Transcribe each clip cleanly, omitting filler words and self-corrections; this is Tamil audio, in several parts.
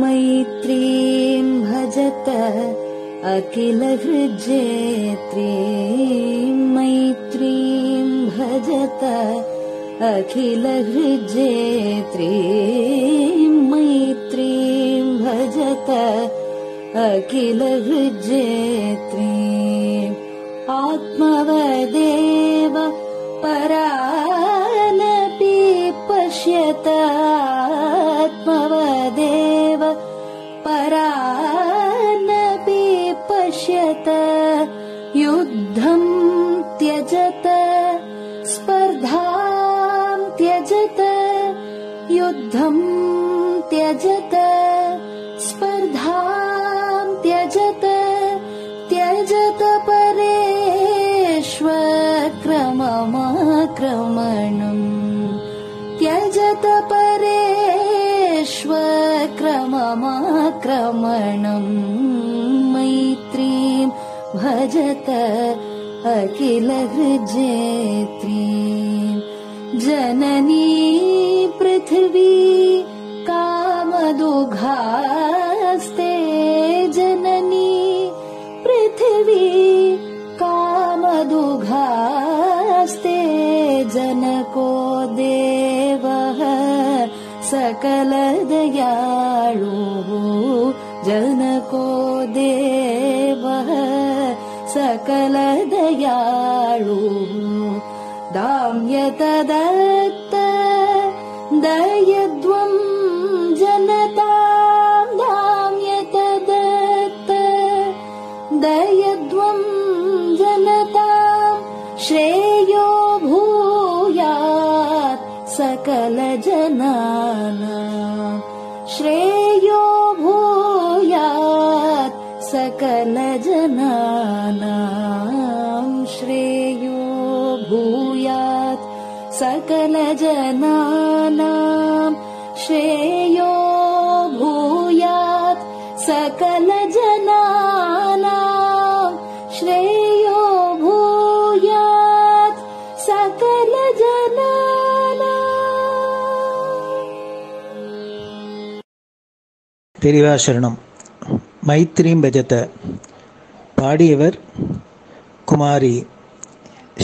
मैत्रीं भजत अखिलहृज्जेत्रीं मैत्रीं भजत अखिलहृज्जेत्रीं मैत्रीं भजत अखिलहृज्जेत्रीं आत्मवदेव परानपि पश्यत आत्मवदेव परानपि पश्यत युद्धं त्यजत स्पर्धां त्यजत युद्धं त्यजत स्पर्धां त्यजत त्यजत परेष्वक्रममाक्रमणम् त्यजत परेष्वक्रममाक्रमणम् मैत्रीं भजत अखिलहृज्जेत्रीं जननी पृथिवी कामदुघास्ते जननी पृथिवी कामदुघास्ते जनको देवः सकलदयाळुः जनको देवः सकलदयाळुः दाम्यतदत्त दयद्वं जनतां दाम्यतदत्त दयद्वं जनतां श्रेयो भूयात् सकलजनानां श्रेयो भूयात् सकलजनानां श्रेयो भूयात् सकलजनानां श्रेयो भूयात् सकलजनानां श्रेयो भूयात् सकलजनानां. பெரியவா சரணம். மைத்ரீம் பஜத பாடியவர் குமாரி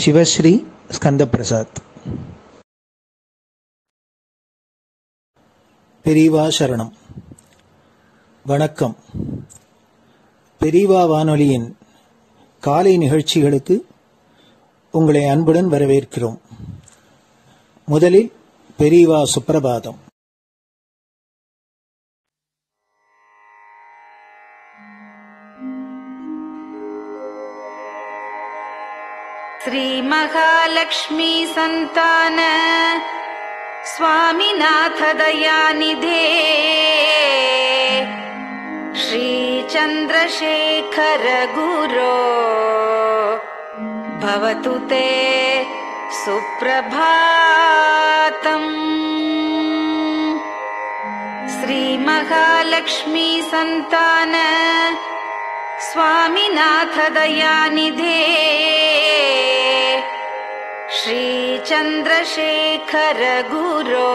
சிவஸ்ரீ ஸ்கந்தபிரசாத். பெரியவா சரணம். வணக்கம். பெரியவா வானொலியின் காலை நிகழ்ச்சிகளுக்கு உங்களை அன்புடன் வரவேற்கிறோம். முதலில் பெரியவா சுப்பிரபாதம். श्री महालक्ष्मी संतान स्वामीनाथ दयानिधे श्री चंद्रशेखर गुरो भवतु ते सुप्रभातम्. श्री महालक्ष्मी संतान स्वामीनाथ दयानिधे श्री चंद्रशेखर गुरो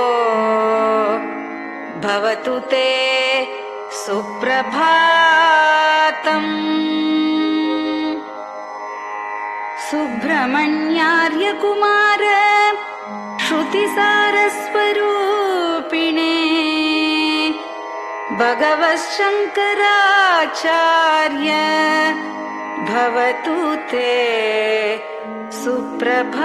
भवतु ते सुप्रभातम्. सुब्रह्मण्यार्य कुमार श्रुतिसारस्वरूपिणे भगवच्छंकराचार्य भवतु ते सुप्रभातम्.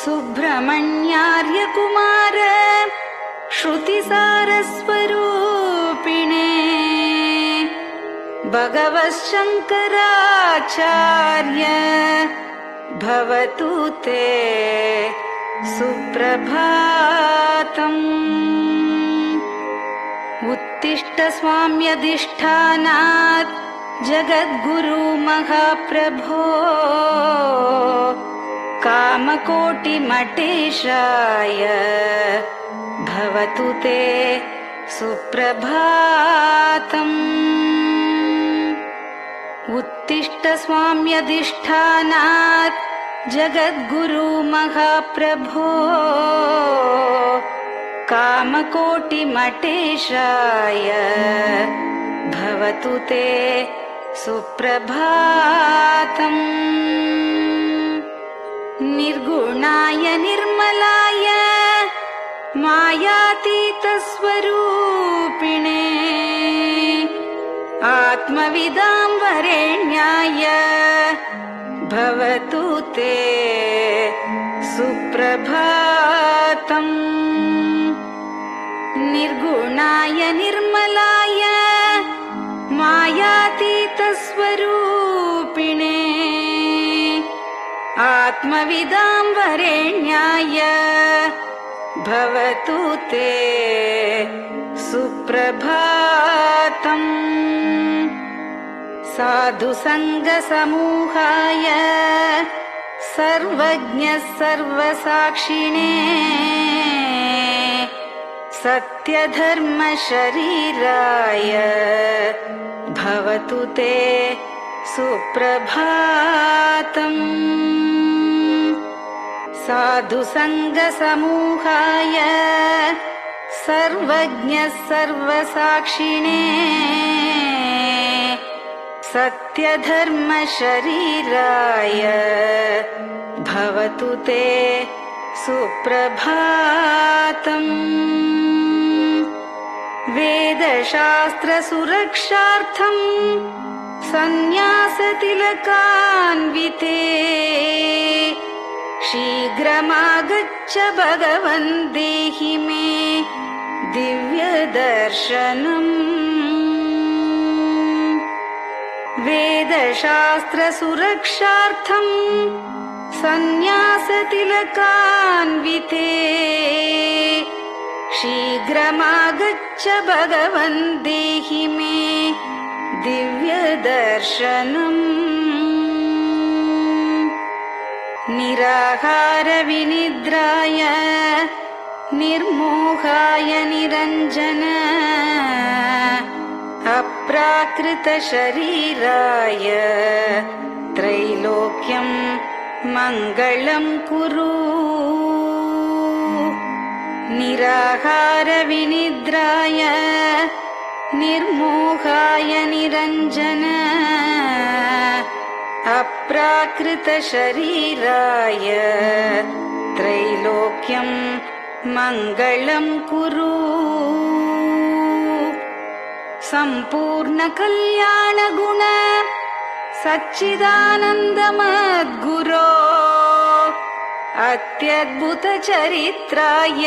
सुब्रह्मण्यार्य कुमार श्रुतिसारस्वरूपिणे भगवच्छंकराचार्य भवतु ते सुप्रभातम्. उत्तिष्ठ स्वाम्यधिष्ठानात् जगद्गुरु महाप्रभो कामकोटिमटेशाय भवतु ते सुप्रभातम्. उत्तिष्ठ स्वाम्यधिष्ठानात् जगद्गुरु महाप्रभो कामकोटिमटेशाय भवतु ते सुप्रभातम्। निर्गुणाय निर्मलाय मायातीतस्वरूपिणे आत्मविदां वरेण्याय भवतु ते सुप्रभातम्। निर्गुणाय निर्मलाय मायातीतस्वरूपिणे आत्मविदां वरेण्याय भवतु ते सुप्रभातम्। साधुसङ्गसमूहाय सर्वज्ञ सर्वसाक्षिणे सत्यधर्मशरीराय भवतु ते सुप्रभातम्। साधुसङ्गसमूहाय सर्वज्ञ सर्वसाक्षिणे सत्यधर्मशरीराय भवतु ते सुप्रभातम्। वेदशास्त्रसुरक्षार्थम् सन्न्यासतिलकान्विते शीघ्रमागच्छ भगवन् देहि मे दिव्यदर्शनम्। वेदशास्त्रसुरक्षार्थम् सन्न्यासतिलकान्विते शीघ्रमागच्छ भगवन् देहि मे दिव्यदर्शनम्। निराहारविनिद्राय निर्मोहाय निरञ्जन अप्राकृतशरीराय त्रैलोक्यं मङ्गलं कुरु। निराहारविनिद्राय निर्मोहाय निरञ्जन अप्राकृतशरीराय त्रैलोक्यं मङ्गलं कुरु। सम्पूर्णकल्याणगुण सच्चिदानन्दमद्गुरो अत्यद्भुतचरित्राय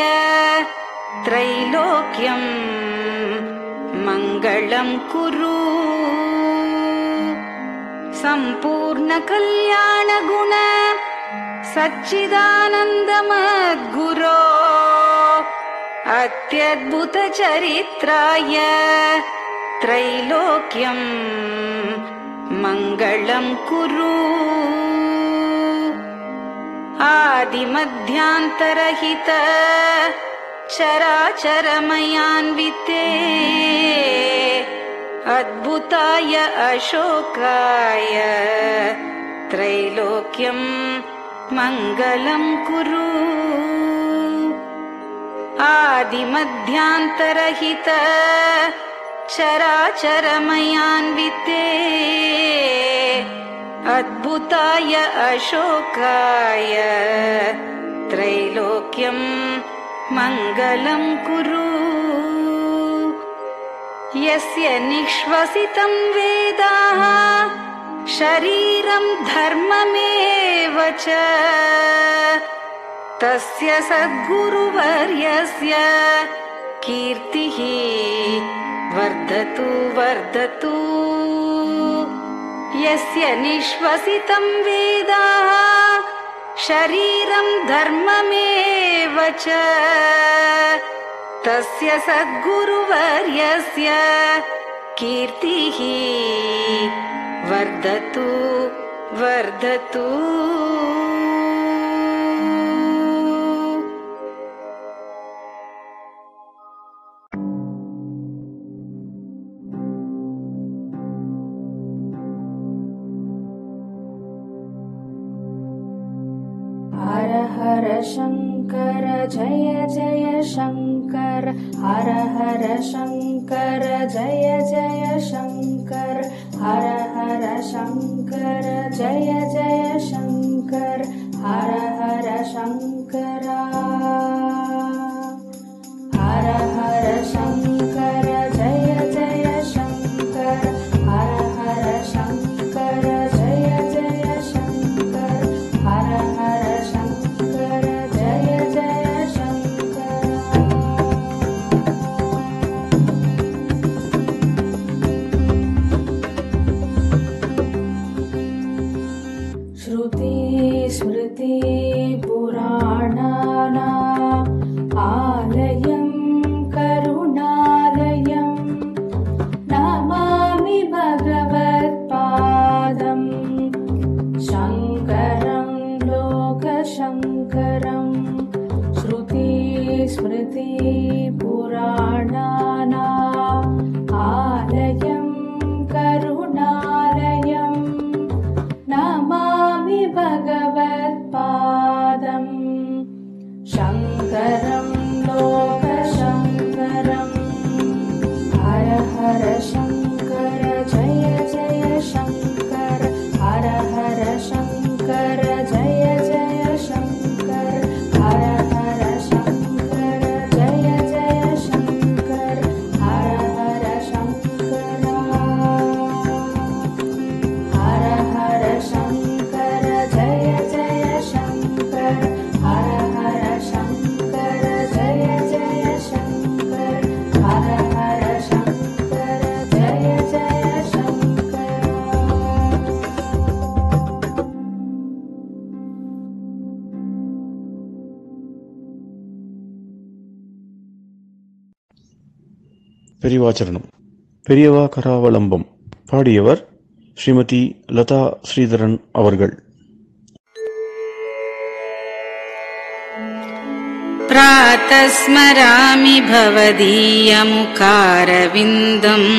त्रैलोक्यं मङ्गलं कुरु। सम्पूर्णकल्याणगुण सच्चिदानन्दमद्गुरो अत्यद्भुतचरित्राय त्रैलोक्यं मङ्गलं कुरु। आदिमध्यान्तरहित चराचरमयान्विते अद्भुताय अशोकाय त्रैलोक्यं मङ्गलं कुरु। आदिमध्यान्तरहित चराचरमयान्विते अद्भुताय अशोकाय त्रैलोक्यं मङ्गलं कुरु। यस्य निःश्वसितं वेदाः शरीरं धर्ममेव च तस्य सद्गुरुवर्यस्य कीर्तिः वर्धतु वर्धतु। यस्य निःश्वसितं वेदाः शरीरं धर्ममेव च तस्य सद्गुरुवर्यस्य कीर्तिः वर्धतु वर्धतु। हर हर शंकर जय जय शंकर हर हर शंकर जय जय शंकर हर हर शंकर जय जय शंकर हर हर शंकरा हर हर शंकर जय जय शंकर हर हर शंकर जय जय शंकर हर हर शंकर जय जय शंकर श्रुति स्मृति पुराणानाम् आलयं करुणालयं नमामि भगवत्पादं शङ्करं लोकशङ्करं श्रुति स्मृति पुराणानाम् आलयं करुणालयं नमामि भगवत्पादं शङ्करं लोकशङ्करम् हर हर शङ्कर जय जय शङ्कर हर हर शङ्कर जय जय शङ्कर हर हर शङ्कर जय जय शङ्कर हर हर शङ्करा हर हर शङ्कर जय जय शङ्कर हर हर शङ्कर जय जय शङ्कर हर हर शङ्कर जय जय शङ्कर பெரியவாச்சரணம். பெரியவா கராவலம்பம். பாடியவர் ஸ்ரீமதி லதா ஸ்ரீதரன் அவர்கள். प्रातः स्मरामि भवदीयमुखारविन्दम्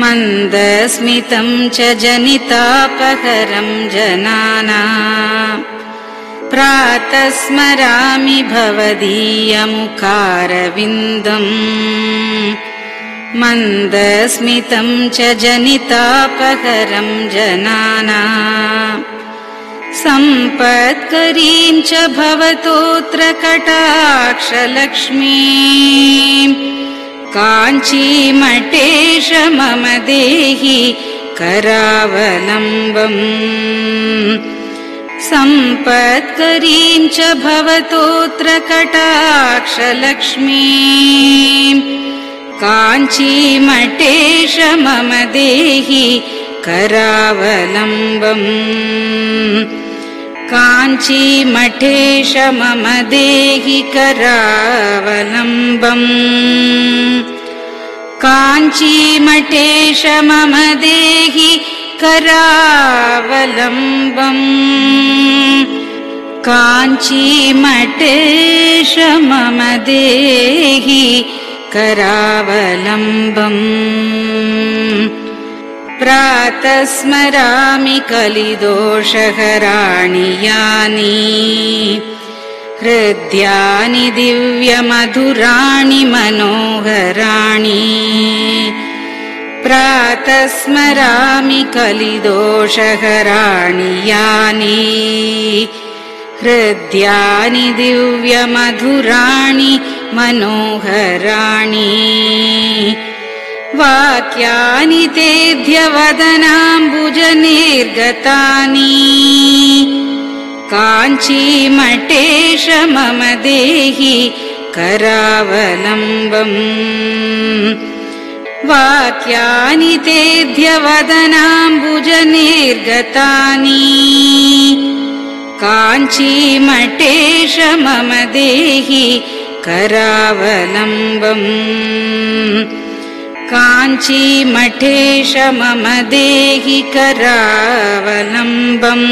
मन्दस्मितं च जनितापहरं जनानाम् प्रातः स्मरामि भवदीयमुखारविन्दम् मन्दस्मितं च जनितापहरं जनानाम् सम्पत्करीं च भवतोऽत्र कटाक्षलक्ष्मीं काञ्चीमठेश मम देहि करावलम्बम् सम्पत्करीं च भवतोऽत्र कटाक्षलक्ष्मीं काञ्चीमठेश मम देहि करावलम्बम् काञ्चीमठेश मम देहि करावलम्बम् काञ्चीमठेश मम देहि करावलम्बम् काञ्चीमठेश मम देहि करावलम्बम् प्रातः स्मरामि कलिदोषहराणि यानि हृद्यानि दिव्यमधुराणि मनोहराणि प्रातः स्मरामि कलिदोषहराणि यानि हृद्यानि दिव्यमधुराणि मनोहराणि वाक्यानि तेऽध्यवदनाम्बुजनिर्गतानि काञ्चीमठेश मम देहि करावलम्बम् वाक्यानि तेऽध्यवदनाम्बुजनिर्गतानि काञ्चीमठेश मम देहि करावलम्बम् काञ्चीमठेश मम देहि करावलम्बम्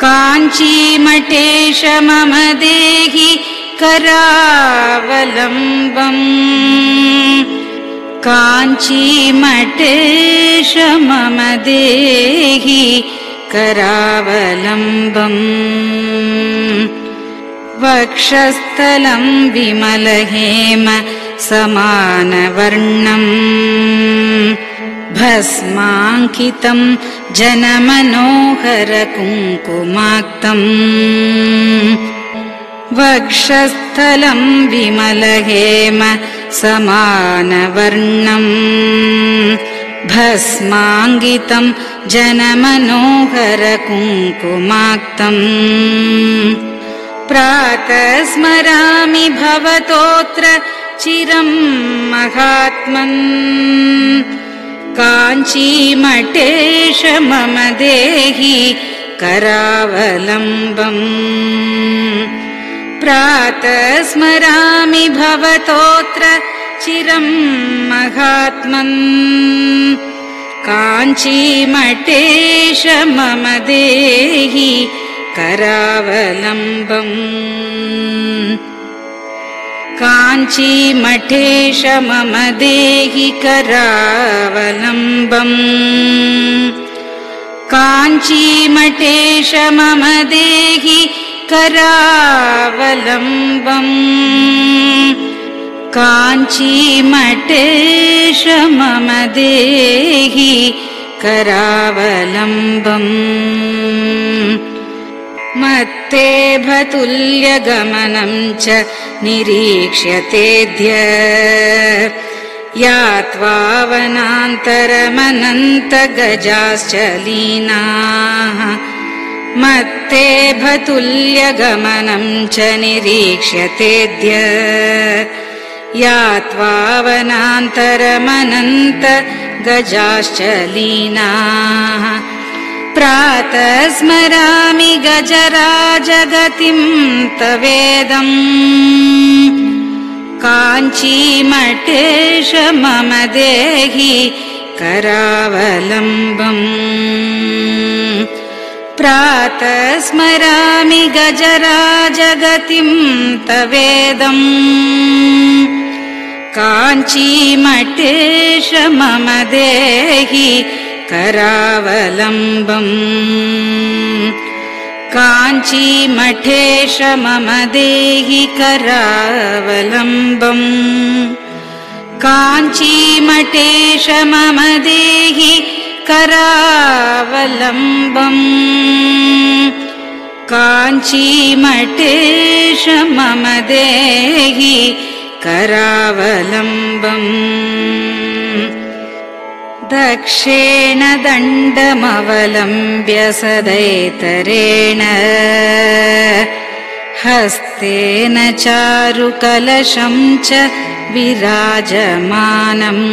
काञ्चीमठेश मम देहि करावलम्बम् काञ्चीमठेश मम देहि करावलम्बम् वक्षस्थलं विमलहेम समानवर्णम् भस्माङ्कितं जनमनोहर कुङ्कुमाक्तम् वक्षस्थलं विमलहेम समानवर्णम् भस्माङ्कितं जनमनोहर कुङ्कुमाक्तम् प्रातः स्मरामि भवतोऽत्र चिरं महात्मन् काञ्चीमठेश मम देहि करावलम्बम् प्रातः स्मरामि भवतोऽत्र चिरं महात्मन् काञ्चीमठेश मम देहि करावलम्बम् काञ्चीमठेश मम देहि करावलम्बम् काञ्चीमठेश मम देहि करावलम्बम् काञ्चीमठेश मम देहि करावलम्बम् मत्तेभतुल्यगमनं च निरीक्ष्यतेऽद्य यात्वा वनान्तरमनन्तगजाश्च लीनाः मत्तेभतुल्यगमनं च निरीक्ष्यतेऽद्य यात्वा वनान्तरमनन्तगजाश्च लीनाः प्रातः स्मरामि गजराजगतिं तवेदम् काञ्चीमठेश मम देहि करावलम्बम् प्रातः स्मरामि गजराजगतिं तवेदम् काञ्चीमठेश मम देहि करावलम्बम् काञ्चीमठेश मम देहि करावलम्बम् काञ्चीमठेश मम देहि करावलम्बम् काञ्चीमठेश मम देहि करावलम्बम् दक्षेण दण्डमवलम्ब्य सदैतरेण हस्तेन चारुकलशं च विराजमानम्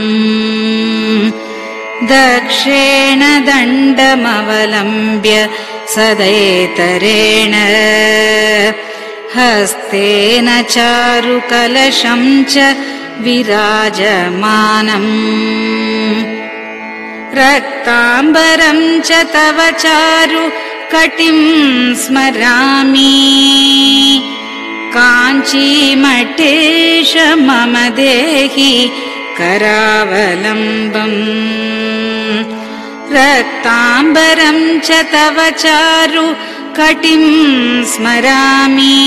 दक्षेण दण्डमवलम्ब्य सदैतरेण हस्तेन चारुकलशं च विराजमानम् रक्ताम्बरं च तव चारु कटिं स्मरामि काञ्चीमठेश मम देहि करावलम्बम् रक्ताम्बरं च तव चारु कटिं स्मरामि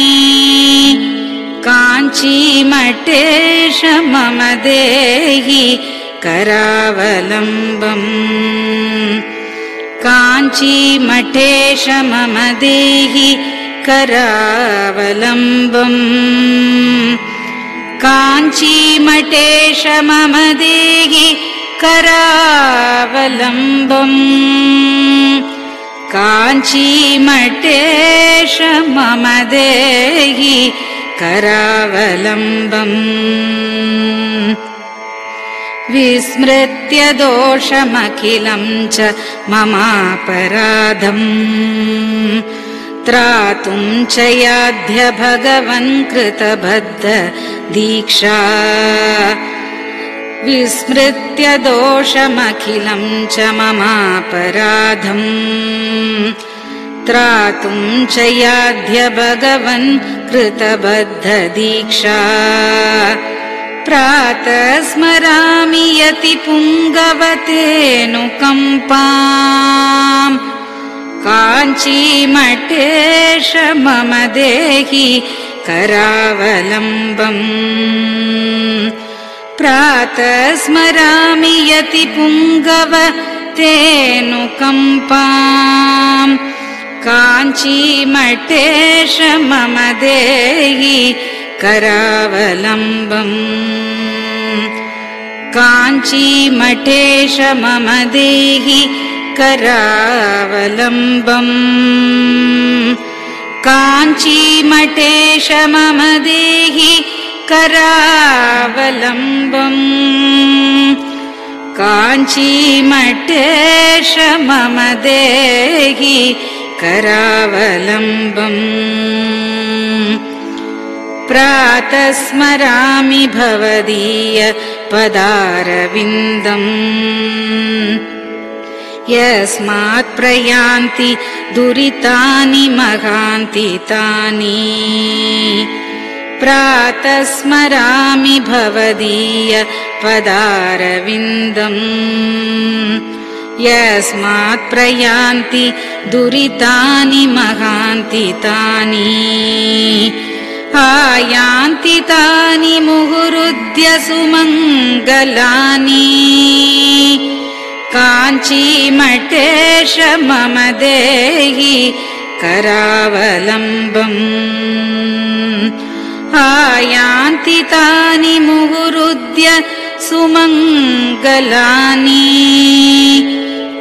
काञ्चीमठेश मम देहि करावलम्बम् काञ्चीमठेश मम देहि करावलम्बम् काञ्चीमठेश मम देहि करावलम्बम् काञ्चीमठेश मम देहि करावलम्बम् विस्मृत्य दोषमखिलं च ममापराधम् त्रातुं च याध्य भगवन् कृतबद्ध दीक्षा विस्मृत्य दोषमखिलं च ममापराधम् त्रातुं च याध्य भगवन् कृतबद्ध दीक्षा प्रातः स्मरामि यति पुङ्गवतेऽनुकम्पाम् काञ्चीमठेश मम देहि करावलम्बम् प्रातः स्मरामि यति पुङ्गव तेऽनुकम्पाम् काञ्चीमठेश मम देहि करावलम्बम् काञ्चीमठेश मम देहि करावलम्बम् काञ्चीमठेश मम देहि करावलम्बम् काञ्चीमठेश मम देहि करावलम्बम् प्रातः स्मरामि भवदीय पदारविन्दम् यस्मात् प्रयान्ति दुरितानि महान्ति तानि प्रातः स्मरामि भवदीय पदारविन्दम् यस्मात् प्रयान्ति दुरितानि महान्ति तानि आयान्ति तानि मुहुरुद्य सुमङ्गलानि काञ्चीमठेश मम देहि करावलम्बम् आयान्ति तानि मुहुरुद्य सुमङ्गलानि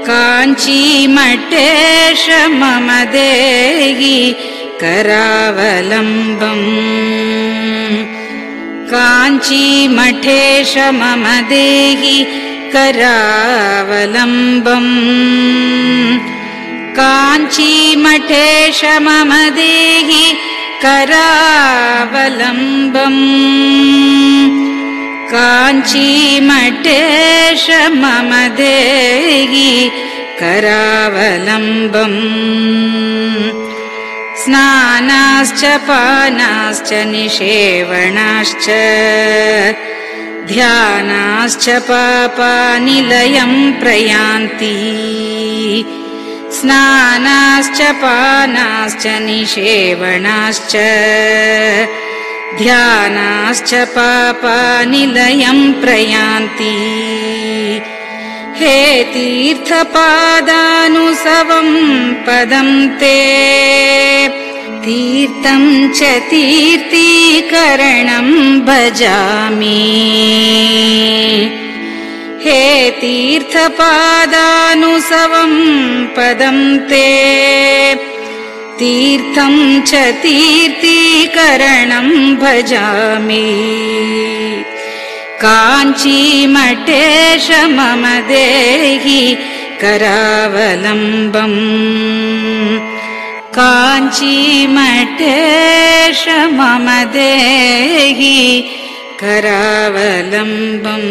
काञ्चीमठेश मम देहि करावलम्बम् काञ्चीमठेश मम देहि करावलम्बम् काञ्चीमठेश मम देहि करावलम्बम् काञ्चीमठेश मम देहि करावलम्बम् स्नानाश्च पानाश्च निषेवणाश्च ध्यानाश्च पापानिलयम् प्रयान्ति स्नानाश्च पानाश्च निषेवणाश्च ध्यानाश्च पापानिलयम् प्रयान्ति हे तीर्थपादानुसवम् पदम् ते तीर्थम् च तीर्थीकरणम् भजामि हे तीर्थपादानुसवम् पदम् ते तीर्थम् च तीर्थीकरणम् भजामि काञ्चीमठेश मम देहि करावलम्बम् काञ्चीमठेश मम देहि करावलम्बम्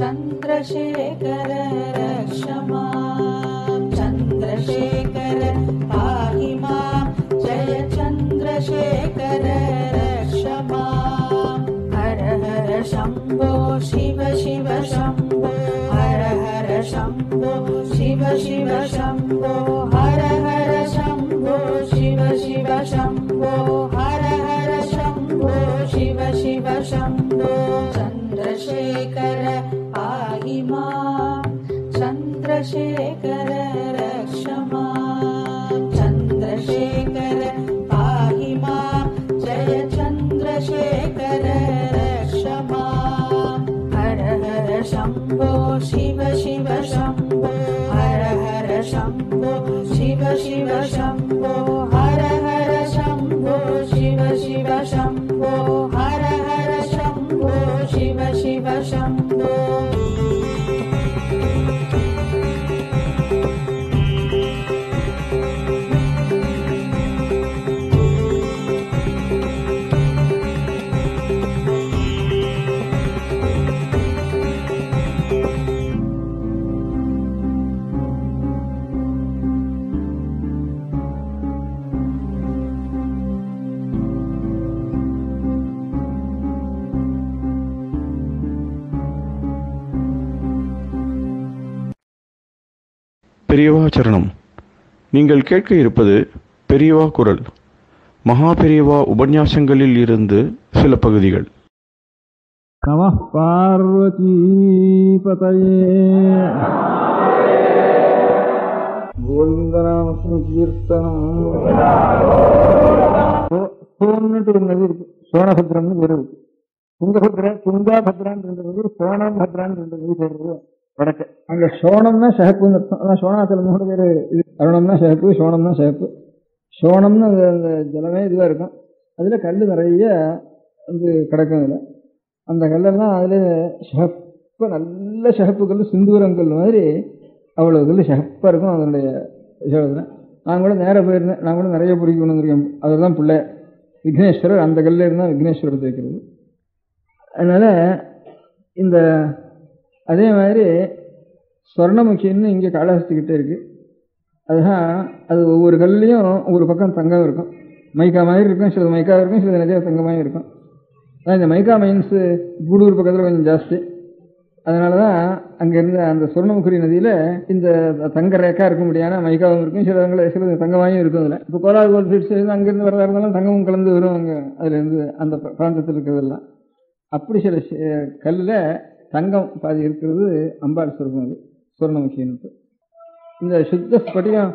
चन्द्रशेखर रक्ष माम् चन्द्रशेखर पाहि माम् जय चन्द्रशेखर रक्ष माम् हर हर शम्भो शिव शिव शम्भो हर हर शम्भो शिव शिव शम्भो हर हर शम्भो शिव शिव शम्भो हर हर शम्भो शिव शिव शम्भो चन्द्रशेखर पाहि माम् चन्द्रशेखर रक्ष माम् चन्द्रशेखर पाहि माम् जय चन्द्रशेखर रक्ष माम् हर हर शम्भो शिव शिव शम्भो हर हर शम्भो शिव शिव शम्भो हर हर शम्भो शिव शिव शम्भो हर हर शम्भो शिव शिव शम्भो பெரியவா சரணம். நீங்கள் கேட்க இருப்பது பெரியவா குரல். மகா பெரியவா உபன்யாசங்களில் இருந்து சில பகுதிகள். நமः பார்வதி பதயே. கோவிந்தநாம கீர்த்தனம். சோன்னுட்டு ஒரு நதி இருக்கு, சோனபத்ரம்னு பேர் இருக்கு. துங்காபத்ரான் ரெண்டு நதி, சோனபத்ரான் ரெண்டு நதி பேர் வடக்கு. அங்க சோனம்னா சிகப்புன்னு அர்த்தம். அதான் சோனாத்துல மூணு பேர். அருணம்னா சிகப்பு, சோனம்னா சிகப்பு. சோனம்னு அந்த ஜலமே இதுவா இருக்கும். அதுல கல் நிறைய வந்து கிடக்கும். அதுல அந்த கல்லெல்லாம் அதுல சிகப்பு, நல்ல சிகப்பு கல், சிந்தூரங்கல் மாதிரி அவ்வளவு கல் சிகப்பா இருக்கும் அதனுடைய விஷயத்துல. நான் கூட நேராக போயிருந்தேன். நான் கூட நிறைய பொறுக்கி கொண்டு வந்திருக்கேன். அதுதான் பிள்ளை விக்னேஸ்வரர். அந்த கல்ல இருந்தால் விக்னேஸ்வரத்தை வைக்கிறது. அதனால இந்த அதே மாதிரி ஸ்வர்ணமுகின்னு இங்கே காளஹஸ்திக்கிட்டே இருக்கு. அதுதான் அது ஒவ்வொரு கல்லையும் ஒவ்வொரு பக்கம் தங்கம் இருக்கும். மைக்கா மாதிரி இருக்கும், சில மைக்கா இருக்கும், சில நிறைய தங்கமாக இருக்கும். அதான் இந்த மைக்கா மைன்ஸு கூடூர் பக்கத்தில் கொஞ்சம் ஜாஸ்தி. அதனால தான் அங்கே இருந்த அந்த ஸ்வர்ணமுகி நதியில் இந்த தங்க ரேக்கா இருக்க முடியாத மைக்காவும் இருக்கும், சில தங்கமாயும் இருக்கும். அதில் இப்போ கோலார் கோல் ஃபீட்ஸ் அங்கேருந்து வரதா இருந்தாலும் தங்கமும் கலந்து வரும் அங்கே. அதுலேருந்து அந்த பிராந்தத்தில் இருக்கிறதெல்லாம் அப்படி சில கல்லில் தங்கம் பாதி இருக்கிறது அம்பாள் சொர்க்கம். அது சுவர்ணமுகின்னு. இந்த சுத்த ஸ்படிகம்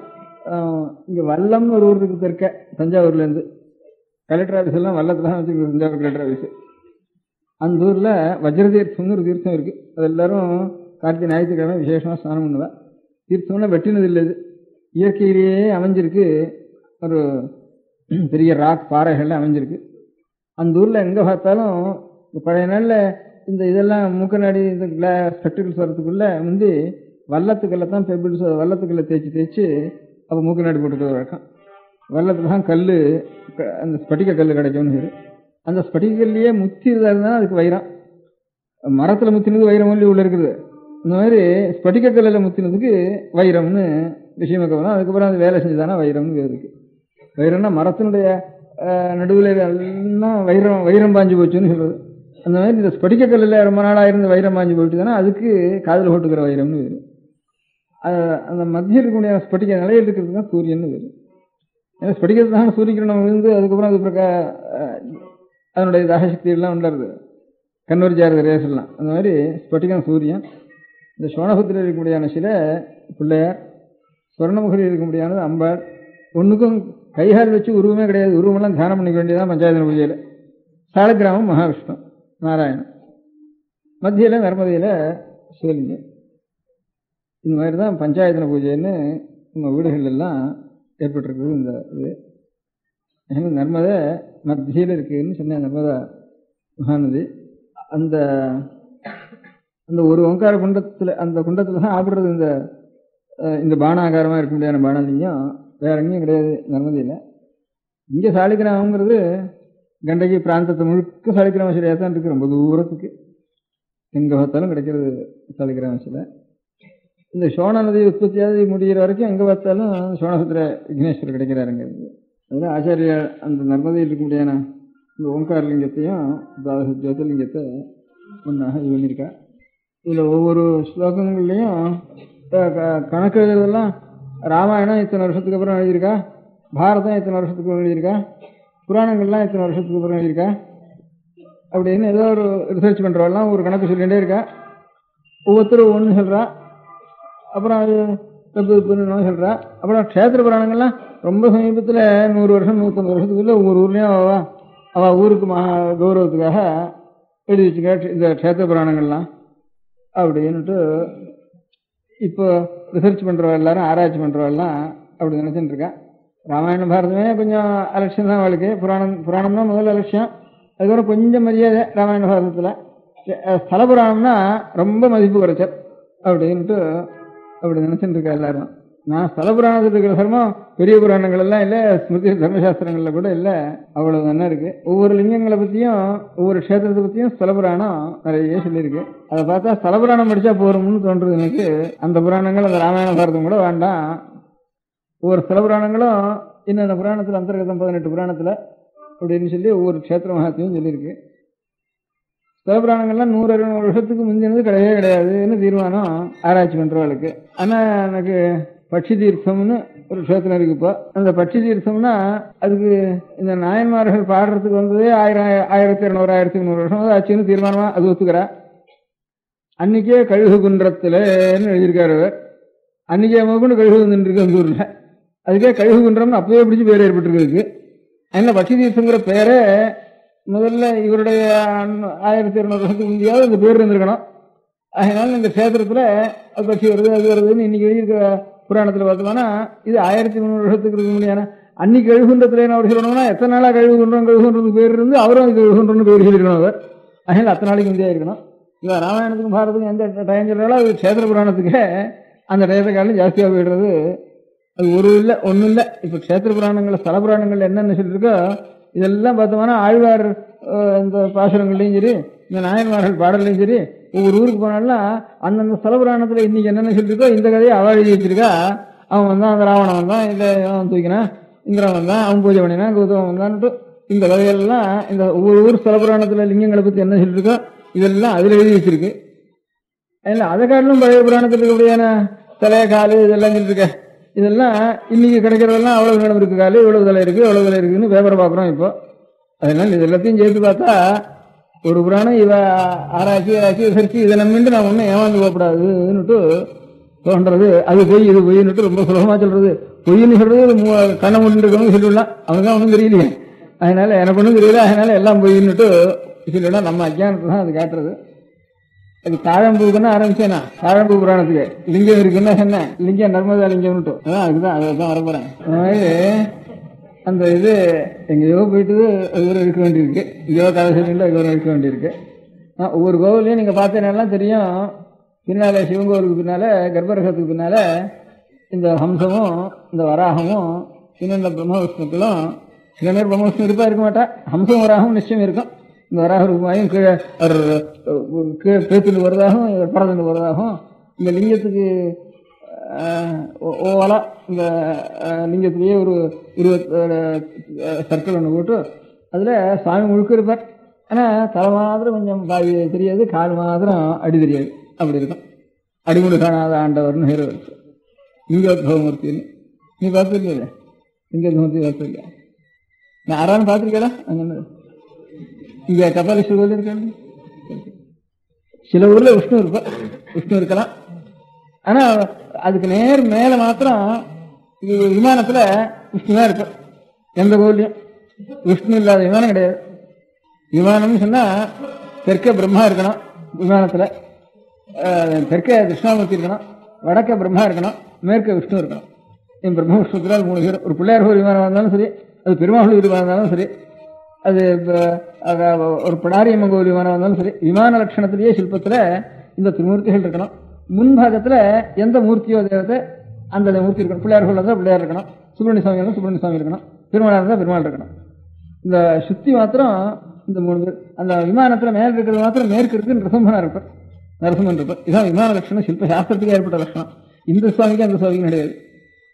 இங்கே வல்லம்னு ஒரு ஊர் இருக்கு இருக்க தஞ்சாவூர்லேருந்து. கலெக்டர் ஆஃபீஸ் எல்லாம் வல்லத்தில் தான் வச்சுருக்கு, தஞ்சாவூர் கலெக்டர் ஆஃபீஸு. அந்த ஊரில் வஜ்ரதீர்த்தம்னு ஒரு தீர்த்தம் இருக்குது. அது எல்லாரும் கார்த்திகை ஞாயிற்றுக்கிழமை விசேஷமாக ஸ்நானம் பண்ணுவேன். தீர்த்தம்னா வெட்டினது இல்லை, இது இயற்கையிலேயே அமைஞ்சிருக்கு. ஒரு பெரிய ராக் பாறைகளில் அமைஞ்சிருக்கு. அந்த ஊரில் எங்கே பார்த்தாலும் பழைய நாளில் இந்த இதெல்லாம் மூக்கநாடி இந்த ஸ்பெக்டிகல்ஸ் வரத்துக்குள்ளே முந்தி வல்லத்துக்கல்ல தான் பெபிள்ஸ் வல்லத்துக்கல்ல தேய்ச்சி அப்போ மூக்கநாடி போட்டுட்டு வழக்கம். வல்லத்தில் தான் கல், அந்த ஸ்பட்டிக கல் கிடைக்கும்னு சொல்லி. அந்த ஸ்பட்டிக கல்லையே முத்தி இருந்தால் அதுக்கு வைரம். மரத்தில் முத்தினது வைரம் ஒல்லி உள்ள இருக்குது. இந்த மாதிரி ஸ்பட்டிக கல்லில் முத்தினதுக்கு வைரம்னு விஷயமாக தான். அதுக்கப்புறம் அது வேலை செஞ்சுதானா வைரம்னு வேறு இருக்குது. வைரம்னா மரத்தினுடைய நடுவில் எல்லாம் வைரம் பாஞ்சு போச்சுன்னு சொல்கிறது. அந்த மாதிரி இந்த ஸ்படிக்க கல்லில் ரொம்ப நாளாக இருந்து வைரம் பாஞ்சு போயிட்டு தானே அதுக்கு காதில் போட்டுக்கிற வைரம்னு வேறு. அந்த மத்தியில் இருக்கக்கூடிய ஸ்படிக்க நிலையில் இருக்கிறது தான் சூரியன்னு வேறு. ஏன்னா ஸ்படிக்கிறது தான் சூரியக்கிரணம் விழுந்து அதுக்கப்புறம் அது அதனுடைய தாகசக்தி எல்லாம் உண்டாருது, கன்வெர்ஜ் ஆகிறது ரேஸ் எல்லாம். அந்த மாதிரி ஸ்படிகம் சூரியன். இந்த சோனபுத்திரில் இருக்க முடியான சில பிள்ளையார், ஸ்வர்ணமுகரில் இருக்க முடியானது அம்பாள். ஒன்றுக்கும் கைகால் வச்சு உருவமே கிடையாது. உருவமெல்லாம் தியானம் பண்ணிக்க வேண்டியதான் பஞ்சாயத்து பூஜையில். சாலக்கிராமம் மகாவிஷ்ணு நாராயணன், மத்தியில் நர்மதையில் சிவலிங்கம். இந்த மாதிரி தான் பஞ்சாயத்தன பூஜைன்னு நம்ம வீடுகள் எல்லாம் ஏற்பட்டிருக்குது. இந்த இது நர்மதை மத்தியில் இருக்குதுன்னு சொன்னேன். நர்மதா மகாநதி அந்த அந்த ஒரு ஓங்கார குண்டத்தில், அந்த குண்டத்தில் தான் ஆடுறது. இந்த பானாகாரமாக இருக்க முடியாத பானலிங்கம் வேற எங்கேயும் கிடையாது நர்மதியில். இங்கே சாலிகிராமங்கிறது கண்டகி பிராந்தத்தை முழுக்க சாலிகிராம சிலையாக தான் இருக்குது. ரொம்ப தூரத்துக்கு எங்கே பார்த்தாலும் கிடைக்கிறது சாலிகிராம சிலை. இந்த சோழ நதி உற்பத்தியாவது முடிகிற வரைக்கும் எங்கே பார்த்தாலும் சோனபுத்திர விக்னேஸ்வரர் கிடைக்கிறாருங்க. அதில் ஆச்சாரியா அந்த நர்மதியில் இருக்க முடியாத இந்த ஓங்காரலிங்கத்தையும் ஜோதிர்லிங்கத்தை ஒன்றாக இது பண்ணியிருக்கா. இதில் ஒவ்வொரு ஸ்லோகங்கள்லையும் கணக்கு எழுதுறதெல்லாம் ராமாயணம் இத்தனை வருஷத்துக்கு அப்புறம் எழுதியிருக்கா, பாரதம் இத்தனை வருஷத்துக்கு அப்புறம் எழுதியிருக்கா, புராணங்கள்லாம் இத்தனை வருஷத்துக்கு அப்புறம் எழுதியிருக்கா அப்படின்னு ஏதோ ஒரு ரிசர்ச் பண்ணுறவெல்லாம் ஒரு கணக்கு சொல்லிகிட்டே இருக்கா. ஒவ்வொருத்தரும் ஒன்று சொல்கிறா, அப்புறம் அது தப்பு சொல்கிறா. அப்புறம் க்ஷேத்திர புராணங்கள்லாம் ரொம்ப சமீபத்தில் 100 வருஷம் 150 வருஷத்துக்குள்ளே ஒவ்வொரு ஊர்லேயும் அவள் ஊருக்கு கௌரவத்துக்காக எழுதி வச்சுக்க இந்த க்ஷேத்திர புராணங்கள்லாம் அப்படின்ட்டு இப்போ ரிசர்ச் பண்ணுறவ எல்லாரும் ஆராய்ச்சி பண்ணுறவெல்லாம் அப்படி நினச்சிட்டு இருக்கா. ராமாயண பாரதமே கொஞ்சம் அலட்சியம் தான் அவளுக்கு. புராணம் தான் முதல் அலட்சியம். அதுக்கப்புறம் கொஞ்சம் மரியாதை ராமாயண பாரதத்தில். ஸ்தல புராணம்னா ரொம்ப மதிப்பு குறைச்சல் அப்படின்ட்டு அப்படி நினைச்சுட்டு இருக்கா எல்லாரும். நான் ஸ்தல புராணத்தில் இருக்கிற தர்மம் பெரிய புராணங்கள் எல்லாம் இல்லை, ஸ்மிருதி தர்மசாஸ்திரங்கள்ல கூட இல்லை, அவ்வளவு தானே இருக்கு. ஒவ்வொரு லிங்கங்களை பத்தியும் ஒவ்வொரு க்ஷேத்திரத்தை பத்தியும் ஸ்தல புராணம் நிறைய சொல்லியிருக்கு. அதை பார்த்தா ஸ்தல புராணம் படிச்சா போறோம்னு தோன்றது எனக்கு. அந்த புராணங்கள் அந்த ராமாயண பாரதம் கூட வேண்டாம். ஒவ்வொரு ஸ்தல புராணங்களும் இன்னொரு புராணத்தில் அந்தர்கதம் 18 புராணத்துல அப்படின்னு சொல்லி ஒவ்வொரு க்ஷேத்திர மகாத்தையும் சொல்லியிருக்கு. ஸ்தல புராணங்கள்லாம் 100-200 வருஷத்துக்கு முந்தினது கிடையவே கிடையாதுன்னு தீர்மானம் ஆராய்ச்சி பண்றவளுக்கு. ஆனா எனக்கு பட்சி தீர்த்தம்னு ஒரு க்ஷேத்திரம் இருக்கு. இப்போ அந்த பட்சி தீர்த்தம்னா அதுக்கு இந்த நாயன்மார்கள் பாடுறதுக்கு வந்ததே 1200 1300 வருஷம் ஆச்சுன்னு தீர்மானமா அது ஒத்துக்கிறா. அன்னைக்கே கழுகு குன்றத்துலன்னு எழுதியிருக்காரு அவர். அன்னைக்கே கொண்டு கழுகு வந்துருக்கு அந்த ஊர்ல. அதுக்கே கழுகு குன்றம்னு அப்பவே பிடிச்சி பேர் ஏற்பட்டிருக்கு. அதனால பட்சி தீர்த்தங்கிற பேரை முதல்ல இவருடைய 1200 வருஷத்துக்கு முந்தையாவது இந்த பேர் இருந்திருக்கணும். அதனால இந்த கஷேத்திரத்துல அது பட்சி வருது அது வருதுன்னு இன்னைக்கு எழுதியிருக்கிற புராணத்துல பார்த்தோம்னா இது 1300 வருஷத்துக்கு இருக்க முடியாது. அன்னைக்கு கழுகுன்றத்துல என்ன அவர் சொல்லணும்னா எத்தனை நாளா கழுகுன்றதுக்கு பேர் இருந்து அவரும் இது கழுகுன்றன்னு பேர் சொல்லியிருக்கணும் அவர். அதனால அத்தனை நாளைக்கு முந்தையா இருக்கணும். இவன் ராமாயணத்துக்கும் பாரதத்துக்கும் எந்த டைம் சொல்றாலும் அது கஷேத்திர புராணத்துக்கு அந்த டயத்தை காலம் ஜாஸ்தியாக போயிடுறது. அது ஒன்றும் இல்லை. இப்போ க்ஷேத்திர புராணங்கள் ஸ்தல புராணங்கள் என்னென்ன சொல்லியிருக்கோ இதெல்லாம் பார்த்தோம்னா ஆழ்வார் இந்த பாசுரங்கள்லையும் சரி இந்த நாயன்மார்கள் பாடல்லையும் சரி ஒவ்வொரு ஊருக்கு போனாலும் அந்தந்த ஸ்தல புராணத்தில் இன்னைக்கு என்னென்ன சொல்லியிருக்கோ இந்த கதையை அவள் எழுதி வச்சிருக்கா. அவன் வந்தான், அந்த ராவணன் வந்தான், இல்லை அவன் தூக்கினான், இந்திரன் வந்தான், அவன் பூஜை பண்ணினான், கௌதமன் வந்தான்ட்டு இந்த கதையெல்லாம் இந்த ஒவ்வொரு ஊர் ஸ்தல புராணத்தில் லிங்கங்களை பற்றி என்ன சொல்லியிருக்கோ இதெல்லாம் அதில் எழுதி வச்சிருக்கு. அதில் அதை காட்டிலும் பழைய புராணத்தில் இருக்கக்கூடியான தலை காலு இதெல்லாம் சொல்லியிருக்க. இதெல்லாம் இன்னைக்கு கிடைக்கிறதெல்லாம் அவ்வளவு நேரம் இருக்கு, காலு இவ்வளவு தலை இருக்கு எவ்வளவு தலை இருக்குன்னு பேப்பரை பார்க்குறோம் இப்போ. அதனால இது எல்லாத்தையும் சேர்த்து பார்த்தா ஒரு புராணம் இவ ஆராய்ச்சி விசாரிச்சு இதை நம்பிட்டு நான் ஒன்றும் ஏமாந்து போகக்கூடாதுன்னுட்டு தோன்றது. அது பொய் இது பொய்ன்னுட்டு ரொம்ப சுலபமாக சொல்றது. பொய்ன்னு சொல்றது கண்ணை மூட்டு இருக்கணும் சொல்லிவிடலாம். அவங்க ஒன்றும் தெரியலையே, அதனால எனக்கு ஒன்றும் தெரியல, அதனால எல்லாம் பொய்ன்னுட்டு சொல்லிவிடலாம். நம்ம அஜ்ஞானத்தை தான் அது காட்டுறது. அது தாழம்பூக்குன்னு ஆரம்பிச்சேனா தாழம்பூ புராணத்துக்கு லிங்கம் இருக்குன்னா என்ன லிங்கம் நர்மதா லிங்கம்னுட்டு அதுதான் அதான் வரப்போறேன். அந்த இது எங்கேயோ போயிட்டு அது இருக்க வேண்டியிருக்கு. இதோ கதை சொல்லிட்டு அது இருக்க வேண்டியிருக்கு. ஒவ்வொரு கோவிலையும் நீங்க பார்த்தீங்கன்னா தெரியும், பின்னால சிவன் கோவிலுக்கு பின்னால கர்ப்பரகத்துக்கு பின்னால இந்த ஹம்சமும் இந்த வராகமும் இன்னும் இந்த பிரம்ம விஷ்ணுக்களும் சில நேரம் பிரம்ம விஷ்ணு இருப்பா இருக்க மாட்டா. ஹம்சம் வராகவும் நிச்சயம் இருக்கும். இந்த வராக ரூபாயும் கீழே பேத்துல வருவதாகவும் படத்துல வருவதாகவும் இந்த லிங்கத்துக்கு ஓவலா இந்த லிங்கத்திலேயே ஒரு 20 சர்க்கிள் ஒன்று போட்டு அதில் சாமி முழுக்க இருப்பார். ஆனால் தலை மாத்திரம் கொஞ்சம் பாதி தெரியாது, கால் மாத்திரம் அடி தெரியாது, அப்படி இருக்கும். அடிமுடி காணாத ஆண்டவர்னு ஹீரோ இருக்கு. லிங்கோத்பவமூர்த்தின்னு நீ பார்த்துருக்கீங்க? லிங்கோத்பவமூர்த்தி பார்த்துருக்கேன் நான் யாராலும் பார்த்துருக்கேடா. அங்கே இங்கே கபாலீஸ்வரர் கோயில் இருக்காங்க. சில ஊர்ல விஷ்ணு இருக்கலாம். ஆனா அதுக்கு நேர் மேல மாத்திரம் விமானத்துல விஷ்ணு தான் இருக்கும். எந்த கோவிலையும் விஷ்ணு இல்லாத விமானம் கிடையாது. விமானம்னு சொன்னா தெற்கே பிரம்மா இருக்கணும், விமானத்துல தெற்கே கிருஷ்ணாமூர்த்தி இருக்கணும், வடக்க பிரம்மா இருக்கணும், மேற்க விஷ்ணு இருக்கணும். என் பிரம்ம விஷ்ணுத்துல 3 பேர். ஒரு பிள்ளையார் கோவில் விமானம் இருந்தாலும் சரி, அது பெருமாள் விமானம் இருந்தாலும் சரி, அது ஒரு பிடாரியம்மன் கோவில் விமானம் இருந்தாலும் சரி, விமான லட்சணத்திலேயே சிற்பத்துல இந்த திருமூர்த்திகள் இருக்கணும். முன்பாகத்துல எந்த மூர்த்தியோ தேவத்தை அந்த மூர்த்தி இருக்கணும். பிள்ளையார் கோவில் இருந்தால் பிள்ளையார் இருக்கணும், சுப்பிரமணிய சுவாமி இருந்தால் சுப்பிரமணிய சுவாமி இருக்கணும், பெருமாள் இருந்தால் பெருமாள் இருக்கணும். இந்த சுத்தி மாத்திரம் இந்த 3 பேர். அந்த விமானத்துல மேல இருக்கிறது மாத்திரம் மேற்கு இருக்கு நரசிம்மனா இருப்பார், நரசிம்மன் இருப்பார். இதுதான் விமான லட்சணம், சிற்ப சாஸ்திரத்துக்கு ஏற்பட்ட லட்சணம். இந்த சுவாமிக்கு அந்த சுவாமிக்கும் கிடையாது.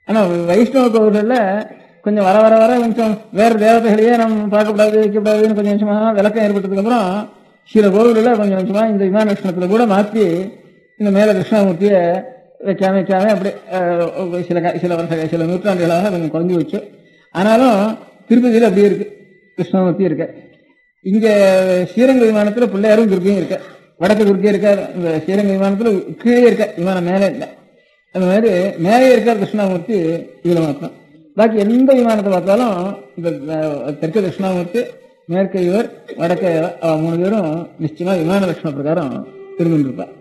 ஆனா வைஷ்ணவ கோவில்கள்ல கொஞ்சம் வர வர வர கொஞ்சம் வேறு தேவதைகளையே நம்ம பார்க்கக்கூடாது வைக்கக்கூடாதுன்னு கொஞ்சம் கொஞ்சமா விளக்கம் ஏற்பட்டதுக்கு அப்புறம் சில கோவில்களில் கொஞ்சம் கொஞ்சமா இந்த விமான லட்சணத்துல கூட மாற்றி இந்த மேல கிருஷ்ணாமூர்த்தியை வைக்காம அப்படி சில நூற்றாண்டுகளாக கொஞ்சம் குறைஞ்சி வச்சு. ஆனாலும் திருப்பதியில் அப்படியே இருக்கு, கிருஷ்ணாமூர்த்தி இருக்க. இங்க ஸ்ரீரங்க விமானத்துல பிள்ளையாரும் துர்க்கையும் இருக்க, வடக்கு துர்க்கையும் இருக்க. இந்த ஸ்ரீரங்க விமானத்துல கீழே இருக்க, விமானம் மேலே இல்லை. அந்த மாதிரி மேலே இருக்கார் கிருஷ்ணாமூர்த்தி இதுல மாத்திரம். பாக்கி எந்த விமானத்தை பார்த்தாலும் இந்த தெற்கு கிருஷ்ணாமூர்த்தி, மேற்க இவர், வடக்க 3 பேரும் நிச்சயமா விமான லட்சண பிரகாரம் திரும்பிருப்பார்.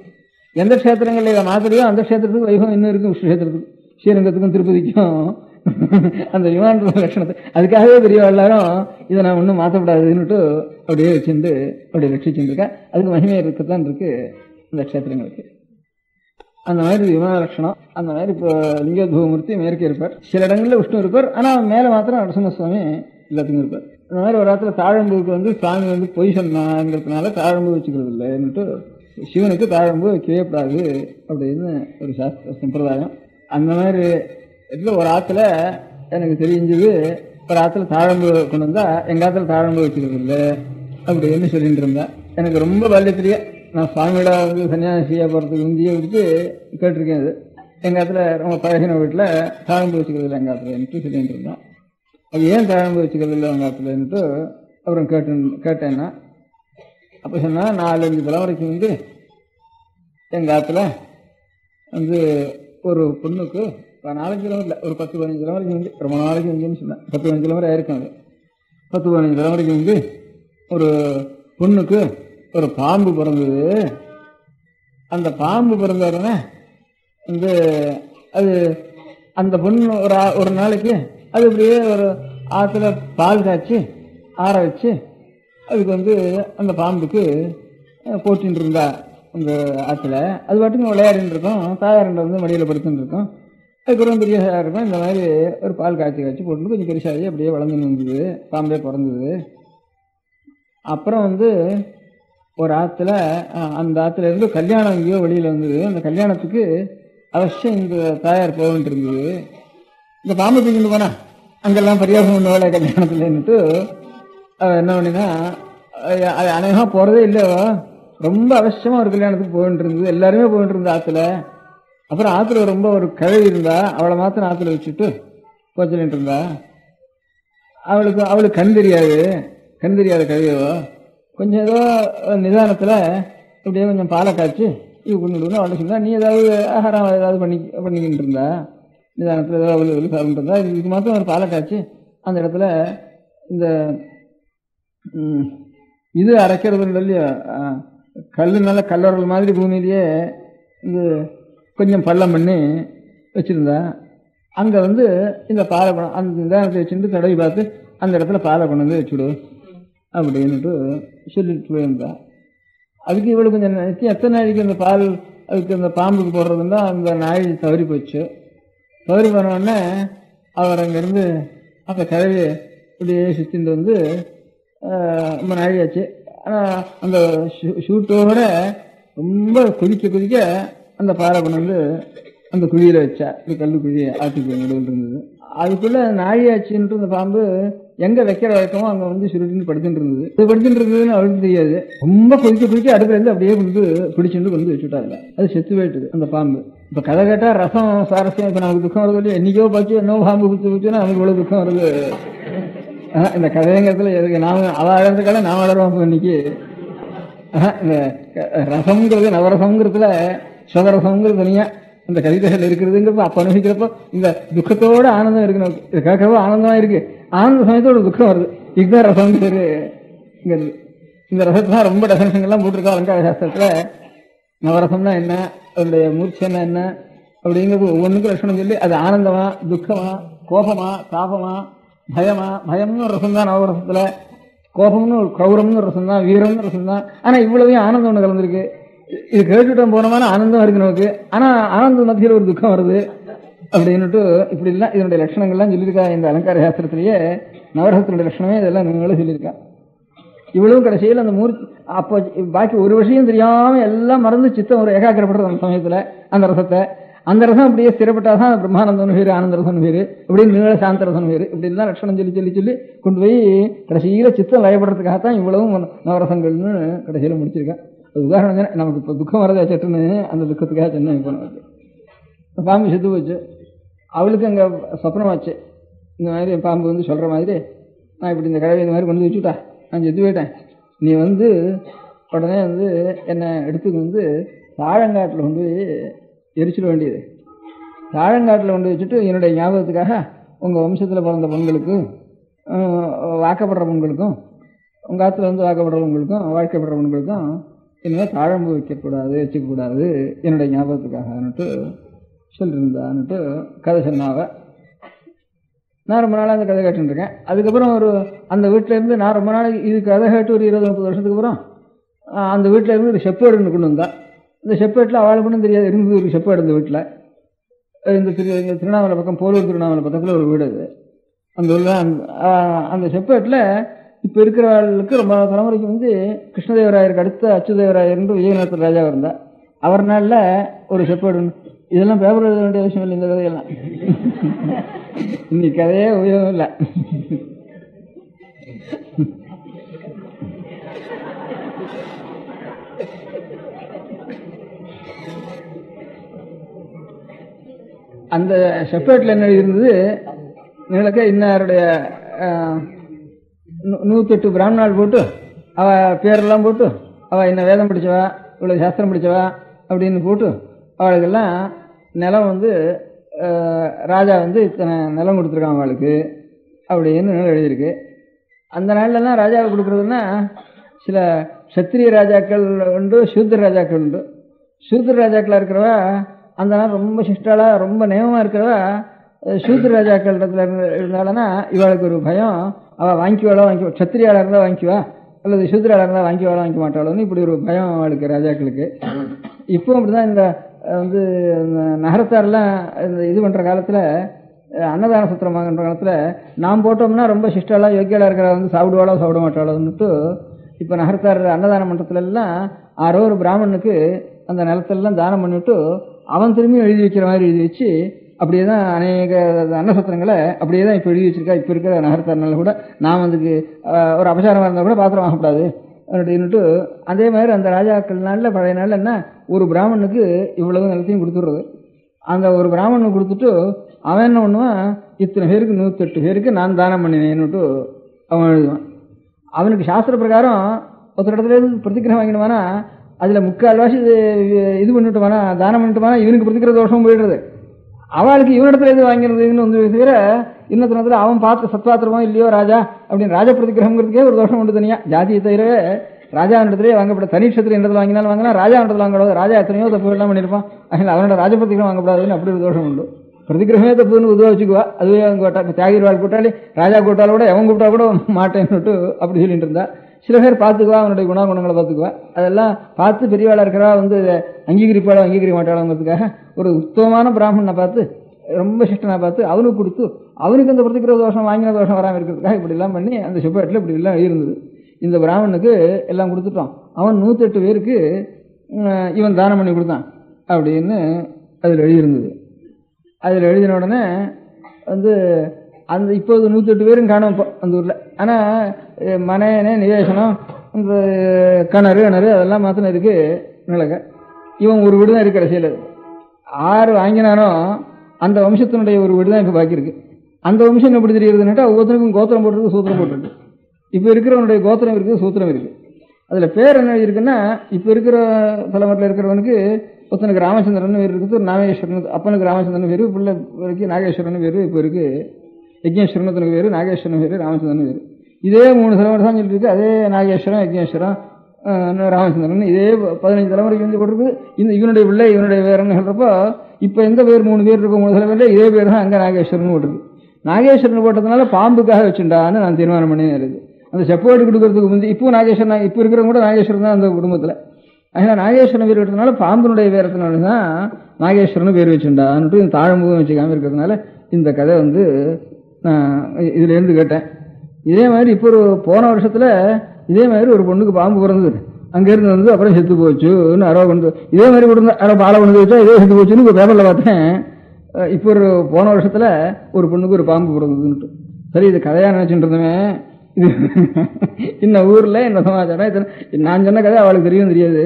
எந்த கஷேத்திரங்கள்ல இதை மாதிரியோ அந்த கஷேத்திரத்துக்கு வைபவம் இன்னும் இருக்கும். விஷ்ணு கஷேத்திரத்துக்கு, ஸ்ரீரங்கத்துக்கும் திருப்பதிக்கும் அந்த விமானத்தோட லட்சணத்தை அதுக்காகவே பெரிய எல்லாரும் இதை நான் ஒன்றும் மாற்றப்படாதுன்னுட்டு அப்படியே வச்சுட்டு அப்படியே ரட்சிச்சுருக்கேன். அதுக்கு மகிமை இருக்கத்தான் இருக்கு இந்த க்ஷேத்திரங்களுக்கு. அந்த மாதிரி விமான லட்சணம். அந்த மாதிரி இப்போ லிங்கோத்பவமூர்த்தி மேற்கே இருப்பார், சில இடங்களில் விஷ்ணு இருப்பார், ஆனால் மேலே மாத்திரம் நரசிம்மசுவாமி எல்லாத்துக்கும் இருப்பார். அந்த மாதிரி ஒரு இடத்துல தாழம்புக்கு சுவாமி பொய் சொன்னாங்கிறதுனால தாழம்பு வச்சுக்கிறது இல்லைன்னுட்டு சிவனுக்கு தாழம்பு வைக்கவேப்படாது அப்படின்னு ஒரு சாஸ்திர சம்பிரதாயம். அந்த மாதிரி இடத்துல ஒரு ஆற்றுல எனக்கு தெரிஞ்சது, ஒரு ஆற்றுல தாழம்பு கொண்டு வந்தா எங்கள் ஆற்றுல தாழம்பு வச்சுக்கிறது இல்லை அப்படின்னு சொல்லிட்டு இருந்தேன். எனக்கு ரொம்ப பால்யத்திலேயே நான் சுவாமியோட சன்னியாசியாக போகிறதுக்கு முந்தைய விட்டு கேட்டிருக்கேன். அது எங்கள் ஆற்றுல ரொம்ப பழகின வீட்டில் தாழம்பு வச்சுக்கிறது இல்லை எங்கள் ஆற்றுல என்று சொல்லிட்டு இருந்தேன். அது ஏன் தாழம்பு வச்சுக்கிறது இல்லை எங்கள் ஆற்றுலன்ட்டு அப்புறம் கேட்டேன்னா அப்போ சொன்னால் 4-5 தலைமுறைக்கு எங்கள் ஆற்றுல ஒரு பொண்ணுக்கு 4 கிலோமீட்டர் இல்லை, ஒரு 10-15 தலைமுறைக்கு ரொம்ப நாளைக்கு வந்துன்னு சொன்னேன். 10-15 தலைமுறை ஆயிருக்கும். அது 10-15 தலைமுறைக்கு ஒரு பொண்ணுக்கு ஒரு பாம்பு பிறந்தது. அந்த பாம்பு பிறந்த உடனே அது அந்த பொண்ணு ஒரு நாளைக்கு அது அப்படியே ஒரு ஆற்றுல பால் காய்ச்சி ஆற வச்சு அதுக்கு அந்த பாம்புக்கு போட்டின்னு இருந்தா அந்த ஆற்றுல. அது பாட்டுக்கு விளையாடின்னு இருக்கோம். தாயாரண்ட மடியில் படுத்துன்னு இருக்கோம். அதுக்கப்புறம் பெரிய இருக்கும். இந்த மாதிரி ஒரு பால் காய்ச்சி போட்டு கொஞ்சம் பெருசாகி அப்படியே வளர்ந்துன்னு வந்தது. பாம்பே பிறந்தது. அப்புறம் ஒரு ஆற்றுல அந்த ஆற்றுல இருந்து கல்யாணம் எங்கேயோ வெளியில் வந்தது. அந்த கல்யாணத்துக்கு அவசியம் இந்த தாயார் போகிட்டு இருந்தது. இந்த பாம்பு தூக்கிட்டு போனா அங்கெல்லாம் பரியாசம் பண்ணுவாளே கல்யாணத்துலன்னுட்டு என்ன பண்ணினா அது அநேகமாக போகிறதே இல்லையோ, ரொம்ப அவசியமாக ஒரு கல்யாணத்துக்கு போயிட்டு இருந்தது. எல்லாருமே போயிட்டு இருந்தது ஆற்றுல. அப்புறம் ஆற்றுல ரொம்ப ஒரு கழுவி இருந்தா, அவளை மாத்திரம் ஆற்றுல வச்சுட்டு போச்சலிட்டு இருந்தா. அவளுக்கு கண் தெரியாது கழுவியவோ. கொஞ்சம் ஏதோ நிதானத்தில் இப்படியே கொஞ்சம் பாலை காய்ச்சி இது கொண்டு அவளை சொன்னா, நீ ஏதாவது ஆகாரம் ஏதாவது பண்ணிக்கிட்டு இருந்தா நிதானத்தில் ஏதாவது அவள் சாப்பிட்டு இருந்தா. இதுக்கு மாத்திரம் ஒரு பாலை காய்ச்சி அந்த இடத்துல இந்த இது அரைக்கிறது இல்லையா, கல்லுனால கல்லறல் மாதிரி பூமியிலேயே கொஞ்சம் பள்ளம் பண்ணி வச்சுருந்தா. அங்கே இந்த பாலை அந்த நிதானத்தை வச்சுட்டு தடவி பார்த்து அந்த இடத்துல பாலை கொண்டு வச்சுடு அப்படின்னுட்டு சொல்லிட்டு போயிருந்தா. அதுக்கு இவ்வளோ கொஞ்சம் எத்தனை நாளைக்கு அந்த பால் அதுக்கு அந்த பாம்புக்கு போடுறதுன்னா அந்த நாய் தவறி போச்சு. தவறி போனோடனே அவர் அங்கேருந்து அந்த கதவை இப்படியே சுற்றிட்டு ரொம்ப நாழியாச்சு. ஆனால் அந்த ஷூட்டோட ரொம்ப குதிக்க அந்த பாறை கொண்டு அந்த குழியில் வச்சா. இந்த கல்லு குழி ஆற்றுக்கு நடுவில் இருந்தது. அதுக்குள்ளே நாழியாச்சுன்ட்டு அந்த பாம்பு எங்கே வைக்கிற வழக்கமோ அங்கே சுருட்டின்னு படுத்துட்டு இருந்தது. இது படுத்துட்டு இருந்ததுன்னு அவளுக்கு தெரியாது. ரொம்ப குதிக்க அடுப்புலேருந்து அப்படியே பிடிச்சிட்டு வச்சுட்டாங்க. அது செத்து போயிட்டுது அந்த பாம்பு. இப்போ கதை கேட்டால் ரசம் சாரஸ்யம். இப்போ நமக்கு துக்கம் வருது, என்னைக்கோ பார்த்து என்ன பாம்பு குதிச்சுன்னா நமக்கு இவ்வளோ துக்கம் வருது. இந்த கதைங்கிறதுல எதுக்கு நாம் அவள் அழகிறதுக்காக நாம் அழகிறோம். இன்னைக்கு இந்த ரசம்ங்கிறது நவரசம்ங்கிறதுல சுகரசம்ங்கிறது தனியாக இந்த கவிதைகள் இருக்கிறதுங்கிறப்ப அப்போ அனுபவிக்கிறப்போ இந்த துக்கத்தோட ஆனந்தம் இருக்கணும். இது கேட்கறப்போ ஆனந்தமா இருக்கு, ஆனந்த சமயத்தோட துக்கம் வருது. இதுதான் ரசம் பேருங்கிறது. இந்த ரசத்தான் ரொம்ப டெஃபினேஷன்லாம் போட்டிருக்கா அலங்கார சாஸ்திரத்துல. நவரசம்னா என்ன, அதனுடைய மூர்ச்சைன்னா என்ன அப்படிங்கிறது ஒவ்வொன்றுக்கும் லட்சணம் சொல்லி அது ஆனந்தமா, துக்கமா, கோபமா, தாபமா, பயமா. பயம்னு ஒரு ரசம் தான் நவரசத்துல. கோபம்னு ஒரு கௌரவம்னு ஒரு ரசம் தான், வீரம்னு ரசம் தான். ஆனா இவ்வளவையும் ஆனந்தம் ஒன்று கலந்துருக்கு. இது கேட்டுட்டோம் போனோமான ஆனந்தம் இருக்கு நமக்கு. ஆனா ஆனந்த மத்தியில் ஒரு துக்கம் வருது அப்படின்னுட்டு இப்படி எல்லாம் இதனுடைய லட்சணங்கள்லாம் சொல்லியிருக்கா இந்த அலங்கார சாஸ்திரத்திலேயே. நவரசத்தினுடைய லட்சணமே இதெல்லாம் நீங்களும் சொல்லியிருக்கா. இவ்வளவும் கடைசியில் அந்த மூர்த்தி அப்போ பாக்கி ஒரு விஷயம் தெரியாம எல்லாம் மறந்து சித்தம் ஒரு ஏகாக்கிரப்படுறது அந்த சமயத்துல அந்த ரசத்தை. அந்த ரசம் அப்படியே ஸ்திரப்பட்டாதான் பிரம்மானந்தம்னு பேரு, ஆனந்த ரசம்னு பேரு, அப்படின்னு நீள சாந்த ரசம் பேரு. இப்படி எல்லாம் லட்சணம் சொல்லி கொண்டு போய் கடைசியில சித்தம் லயப்படுறதுக்காகத்தான் இவ்வளவும் நவரசங்கள்னு கடைசியில முடிச்சிருக்கேன். உதாரணம் நமக்கு இப்போ துக்கம் வரதா சட்டுன்னு அந்த துக்கத்துக்காக சென்னை போனது. பாம்பு செத்து போச்சு. அவளுக்கு அங்கே சொப்னமாச்சு. இந்த மாதிரி பாம்பு சொல்கிற மாதிரி, நான் இப்படி இந்த கதவை இந்த மாதிரி கொண்டு வச்சுட்டா, நான் செத்து போயிட்டேன், நீ உடனே என்னை எடுத்துக்கு தாழங்காட்டில் கொண்டு போய் எரிச்சிட வேண்டியது. தாழங்காட்டில் கொண்டு வச்சுட்டு என்னுடைய ஞாபகத்துக்காக உங்கள் வம்சத்தில் பிறந்த பெண்களுக்கு, வாக்கப்படுற பெண்களுக்கும், உங்கள் ஆற்றுல வாக்கப்படுற பெண்களுக்கும், வாழ்க்கைப்படுற பெண்களுக்கும் இனிமேல் தாழம்பு வச்சுக்கக்கூடாது என்னுடைய ஞாபகத்துக்காகன்னுட்டு சொல்லியிருந்தான்னுட்டு கதை சொன்னாவ. நான் ரொம்ப நாளாக அந்த கதை கேட்டுட்டு இருக்கேன். அதுக்கப்புறம் அந்த வீட்டில இருந்து நான் ரொம்ப நாளைக்கு இது கதை கேட்டு ஒரு 20-30 வருஷத்துக்கு அப்புறம் அந்த வீட்டில இருந்து ஒரு செப்பேடுன்னு கொண்டு வந்தா. இந்த செப்பேட்டில் அவளுக்குன்னு தெரியாது இருந்தது ஒரு செப்பேடு இந்த வீட்டில். இந்த திருவண்ணாமலை பக்கம் போலூர் திருவண்ணாமலை பக்கத்தில் ஒரு வீடு அது. அந்த அந்த செப்பேட்டில் இப்போ இருக்கிறவர்களுக்கு ரொம்ப தலைமுறைக்கு கிருஷ்ணதேவராயருக்கு அடுத்த அச்சுதேவராயர் விஜயநகர ராஜா இருந்தா. அவர் நாளில் ஒரு செப்பேடு. இதெல்லாம் பேப்பர் எழுத வேண்டிய அவசியம் இல்லை. இந்த கதையெல்லாம் இன்னைக்கு கதையே உபயோகம் இல்லை. அந்த செப்பேட்டில் என்ன இருந்தது, நிலக்க இன்னாருடைய 108 பிராமணாள் போட்டு அவ பேரெல்லாம் போட்டு அவ இன்ன வேதம் படித்தவா இவ்வளோ சாஸ்திரம் படித்தவா அப்படின்னு போட்டு அவளுக்கெல்லாம் நிலம் ராஜா இத்தனை நிலம் கொடுத்துருக்கான் அவளுக்கு அப்படின்னு எழுதியிருக்கு. அந்த நாள்லாம் ராஜாவுக்கு கொடுக்குறதுன்னா சில சத்திரிய ராஜாக்கள் உண்டு, சூத்திர ராஜாக்கள் உண்டு. சூத்திர ராஜாக்களாக இருக்கிறவா அந்த நாள் ரொம்ப சிஷ்டாலா ரொம்ப நியமமாக இருக்கிறவா சூத்திர ராஜாக்கள் இடத்துல இருந்தாலன்னா இவளுக்கு ஒரு பயம், அவள் வாங்கிக்குவாளோ சத்திரியாளாக இருந்தால் வாங்கிக்குவா அல்லது சூத்திராளாக இருந்தால் வாங்கிக்குவாளோ வாங்கிக்க மாட்டாளோன்னு இப்படி ஒரு பயம் அவளுக்கு ராஜாக்களுக்கு. இப்போ அப்படிதான் இந்த நகரத்தாரெல்லாம் இந்த இது பண்ணுற காலத்தில் அன்னதான சத்திரம் வாங்குற காலத்தில் நாம் போட்டோம்னா ரொம்ப சிஷ்டாலாம் யோக்கியாலாக இருக்கிற சாப்பிடுவாளோ சாப்பிட மாட்டாளோன்னுட்டு இப்போ நகரத்தார் அன்னதான மன்றத்துலலாம் ஆரோ ஒரு பிராமணனுக்கு அந்த நிலத்திலலாம் தானம் பண்ணிவிட்டு அவன் திரும்பியும் எழுதி வைக்கிற மாதிரி எழுதி வச்சு அப்படியே தான் அநேக அன்னசத்திரங்களை அப்படியே தான் இப்போ எழுதி வச்சிருக்கா. இப்போ இருக்கிற நகரத்தார்னால கூட நாம் அதுக்கு ஒரு அபசாரமாக இருந்தால் கூட பாத்திரம் வாங்கக்கூடாது அப்படின்னுட்டு அதே மாதிரி அந்த ராஜாக்கள் நாளில் பழைய நாளில் என்ன ஒரு பிராமணனுக்கு இவ்வளவு நிலத்தையும் கொடுத்துடுறது. அந்த ஒரு பிராமணனுக்கு கொடுத்துட்டு அவன் என்ன பண்ணுவான், இத்தனை பேருக்கு 108 பேருக்கு நான் தானம் பண்ணினேன்னுட்டு அவன் எழுதுவான். அவனுக்கு சாஸ்திர பிரகாரம் ஒருத்தர் இடத்துல இருந்து பிரதிக்கிரகம் வாங்கிடுவானா அதில் முக்கால்வாசி இது பண்ணிட்டுவானா தானம் பண்ணிட்டுவானா இவனுக்கு பிரதிக்கிற தோஷமும் போயிடுறது. அவளுக்கு இவனிடத்துல எது வாங்கிறதுன்னு தவிர இன்னொரு அவன் பார்த்து சத்வாத்திரமோ இல்லையோ ராஜா அப்படின்னு ராஜ பிரதிகிரகங்கிறதுக்கே ஒரு தோஷம் உண்டு தனியா. ஜாதியை தவிர ராஜாவிடத்திலே வாங்கப்பட தனிஷத்துல இடத்துல வாங்கினாலும் வாங்கினா ராஜாவிடத்துல வாங்கக்கூடாது. ராஜா எத்தனையோ தப்பு எல்லாம் பண்ணியிருப்பான், அதனால அவனோட ராஜ பிரதிகிரகம் வாங்கப்படாதுன்னு அப்படி ஒரு தோஷம் உண்டு. பிரதிகிரகமே தப்புன்னு உதவ வச்சுக்குவா. அதுவே அவங்க தியாகிர்வாள் கூட்டாளி ராஜா கூட்டாலும் கூட எவன் கூப்பிட்டா கூட மாட்டேன்னுட்டு அப்படி சொல்லிட்டு இருந்தா. சில பேர் பார்த்துக்குவா, அவனுடைய குணாகுணங்களை பார்த்துக்குவா. அதெல்லாம் பார்த்து பெரியவாளாக இருக்கிறவா அங்கீகரிப்பாளோ அங்கீகரிக்க மாட்டாளோங்கிறதுக்காக ஒரு உத்தமமான பிராமணனை பார்த்து ரொம்ப சிஷ்டனை பார்த்து அவனுக்கு கொடுத்து அவனுக்கு அந்த பிரதிகிற தோஷம் வாங்கின தோஷம் வராமல் இருக்கிறதுக்காக இப்படிலாம் பண்ணி அந்த செப்பேட்டில் இப்படி எல்லாம் இருந்தது. இந்த பிராமணனுக்கு எல்லாம் கொடுத்துட்டான். அவன் 108 பேருக்கு இவன் தானம் பண்ணி கொடுத்தான் அப்படின்னு அதில் எழுதியிருந்தது. அதில் எழுதின உடனே அந்த இப்போது 108 பேரும் காணும் இப்போ அந்த ஊரில். ஆனால் மனையனே நிவேசனம் இந்த கிணறு அதெல்லாம் மாத்திரம் இருக்கு நிலக்க. இவன் ஒரு வீடு தான் இருக்கு. கடைசியில் 6 வாங்கினானோ அந்த வம்சத்தினுடைய ஒரு வீடு தான் இப்போ பாக்கி இருக்கு. அந்த வம்சம் எப்படி தெரியுதுன்னாக்கா ஒவ்வொருத்தருக்கும் கோத்திரம் போட்டிருக்கு, சூத்திரம் போட்டிருக்கு. இப்போ இருக்கிறவனுடைய கோத்திரம் இருக்குது, சூத்திரம் இருக்குது. அதில் பேர் என்ன இருக்குன்னா இப்போ இருக்கிற தலைமுறையில் இருக்கிறவனுக்கு ஒருத்தனுக்கு ராமச்சந்திரன் பேர் இருக்குது, நாகேஸ்வரன் அப்பனுக்கு ராமச்சந்திரன் பேர், பிள்ளை வரைக்கும் நாகேஸ்வரன் பேர் இப்போ இருக்கு. யஜ்ஞேஸ்வரனுக்கு பேர், நாகேஸ்வரன் பேர், ராமச்சந்திரன் பேர். இதே 3 தலைமுறை தான் சொல்லியிருக்கு. அதே நாகேஸ்வரன், யஜ்ஞேஸ்வரன், ராமச்சந்திரன் இதே 15 தலைமுறைக்கு போட்டிருக்கு. இவனுடைய பிள்ளை இவனுடைய பேருன்னு சொல்றப்போ இப்போ எந்த பேர் 3 பேர் இருக்கும் 3 தலைமுறையில் இதே பேர் தான் அங்கே நாகேஸ்வரன் போட்டிருக்கு. நாகேஸ்வரன் போட்டதுனால பாம்புக்காக வச்சுட்டான்னு நான் தீர்மானம் பண்ணி இருக்கு. அந்த செப்போடு கொடுக்கறதுக்கு முந்தி இப்போ நாகேஸ்வரன் இப்போ இருக்கிறவங்க கூட நாகேஸ்வரன் தான் அந்த குடும்பத்தில். அதனால நாகேஸ்வரன் பேர் வச்சதுனால பாம்புனுடைய பேரத்தினால தான் நாகேஸ்வரன் பேர் வச்சுட்டான்னுட்டு இந்த தாழம்பூவும் வச்சுக்காம இருக்கிறதுனால இந்த கதை நான் இதுல இருந்து கேட்டேன். இதே மாதிரி இப்போ போன வருஷத்துல இதே மாதிரி ஒரு பொண்ணுக்கு பாம்பு பிறந்தது. அங்கிருந்து அப்புறம் செத்து போச்சுன்னு அரோ கொண்டு இதே மாதிரி கொடுத்தா அரோ பாலை கொண்டு வச்சா இதே செத்து போச்சுன்னு இப்போ பேப்பர்ல பார்த்தேன். இப்போ போன வருஷத்துல ஒரு பொண்ணுக்கு ஒரு பாம்பு பிறந்ததுன்னுட்டு. சரி, இது கதையா நினைச்சுட்டு இருந்தவன் இது இந்த ஊர்ல என்ன சமாச்சாரம் நான் சொன்ன கதை அவளுக்கு தெரியாது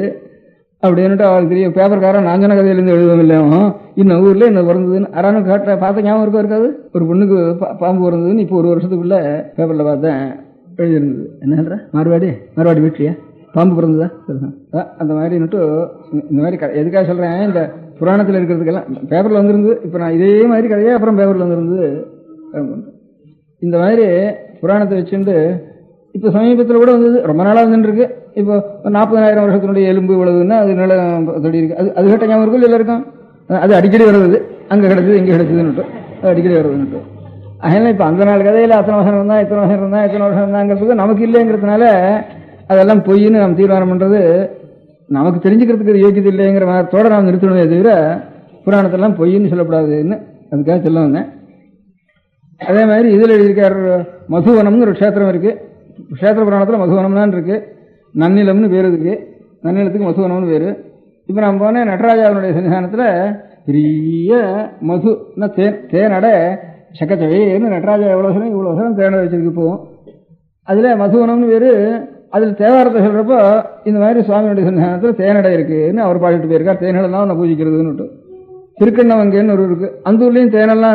அப்படின்னுட்டு அவளுக்கு தெரியும். பேப்பர்காரன் நான் சொன்ன கதையிலேருந்து எழுதவும் இல்லையோ இந்த ஊர்ல என்ன பிறந்ததுன்னு யாராலும் கேட்ட பார்த்த ஞாபகம் இருக்காது. ஒரு பொண்ணுக்கு பாம்பு பிறந்ததுன்னு இப்போ ஒரு வருஷத்துக்குள்ள பேப்பர்ல பார்த்தேன் எழுதியிருந்தது. என்ன மார்வாடி வீட்லையா பாம்பு பிறந்ததா? அந்த மாதிரின்னுட்டு இந்த மாதிரி எதுக்காக சொல்றேன், இந்த புராணத்தில் இருக்கிறதுக்கெல்லாம் பேப்பர்ல வந்துருந்து. இப்போ நான் இதே மாதிரி கதையே அப்புறம் பேப்பர்ல வந்துருந்து இந்த மாதிரி புராணத்தை வச்சுட்டு இப்போ சமீபத்தில் கூட வந்தது. ரொம்ப நாளாக வந்துருக்கு. இப்போ 40,000 வருஷத்தினுடைய எலும்பு இவ்வளவுன்னா அது நில தொடி இருக்கு. அது கேட்ட ஞாபகம் இல்லை இருக்கும். அது அடிக்கடி வருது. அங்கே கிடைச்சது இங்கே கிடைச்சதுன்னுட்டு அது அடிக்கடி வருதுன்னுட்டு அதனால இப்போ அந்த நாள் கதையில் அத்தனை வருஷம் இருந்தால் இத்தனை வருஷம் இருந்தால் இத்தனை வருஷம் இருந்தாங்கிறதுக்கு நமக்கு இல்லைங்கிறதுனால அதெல்லாம் பொய்ன்னு நம்ம தீர்மானம் பண்ணுறது நமக்கு தெரிஞ்சுக்கிறதுக்கு யோக்கியது இல்லைங்கிற மாதிரியோட நாம் நிறுத்தணுமே தவிர புராணத்தெல்லாம் பொய்ன்னு சொல்லக்கூடாதுன்னு அதுக்காக சொல்ல வந்தேன். அதே மாதிரி இதில் எழுதியிருக்கார் மதுவனம்னு ஒரு க்ஷேத்திரம் இருக்குது. க்ஷேத்திர புராணத்தில் மதுவனம் தான் இருக்குது. நன்னிலம்னு பேர் இருக்குது. நன்னிலத்துக்கு மதுவனம்னு பேர். இப்போ நான் போனேன் நடராஜாவுடைய சன்னிதானத்தில் பெரிய மதுன்னா தேனடை சக்கச்சவைன்னு நடராஜா எவ்வளோ சொல்லும் இவ்வளோ சொல்லும் தேனடை வச்சிருக்கு போகும். அதில் மதுவனம்னு பேர். அதில் தேவாரத்தை சொல்கிறப்போ இந்த மாதிரி சுவாமியுடைய சன்னிதானத்தில் தேனடை இருக்குன்னு அவர் பாடிட்டு போயிருக்கார். தேனெல்லாம் அவனை பூஜிக்கிறதுன்னு திருக்கண்ணவங்கன்னு ஒரு இருக்குது. அந்த ஊர்லேயும் தேனெல்லாம்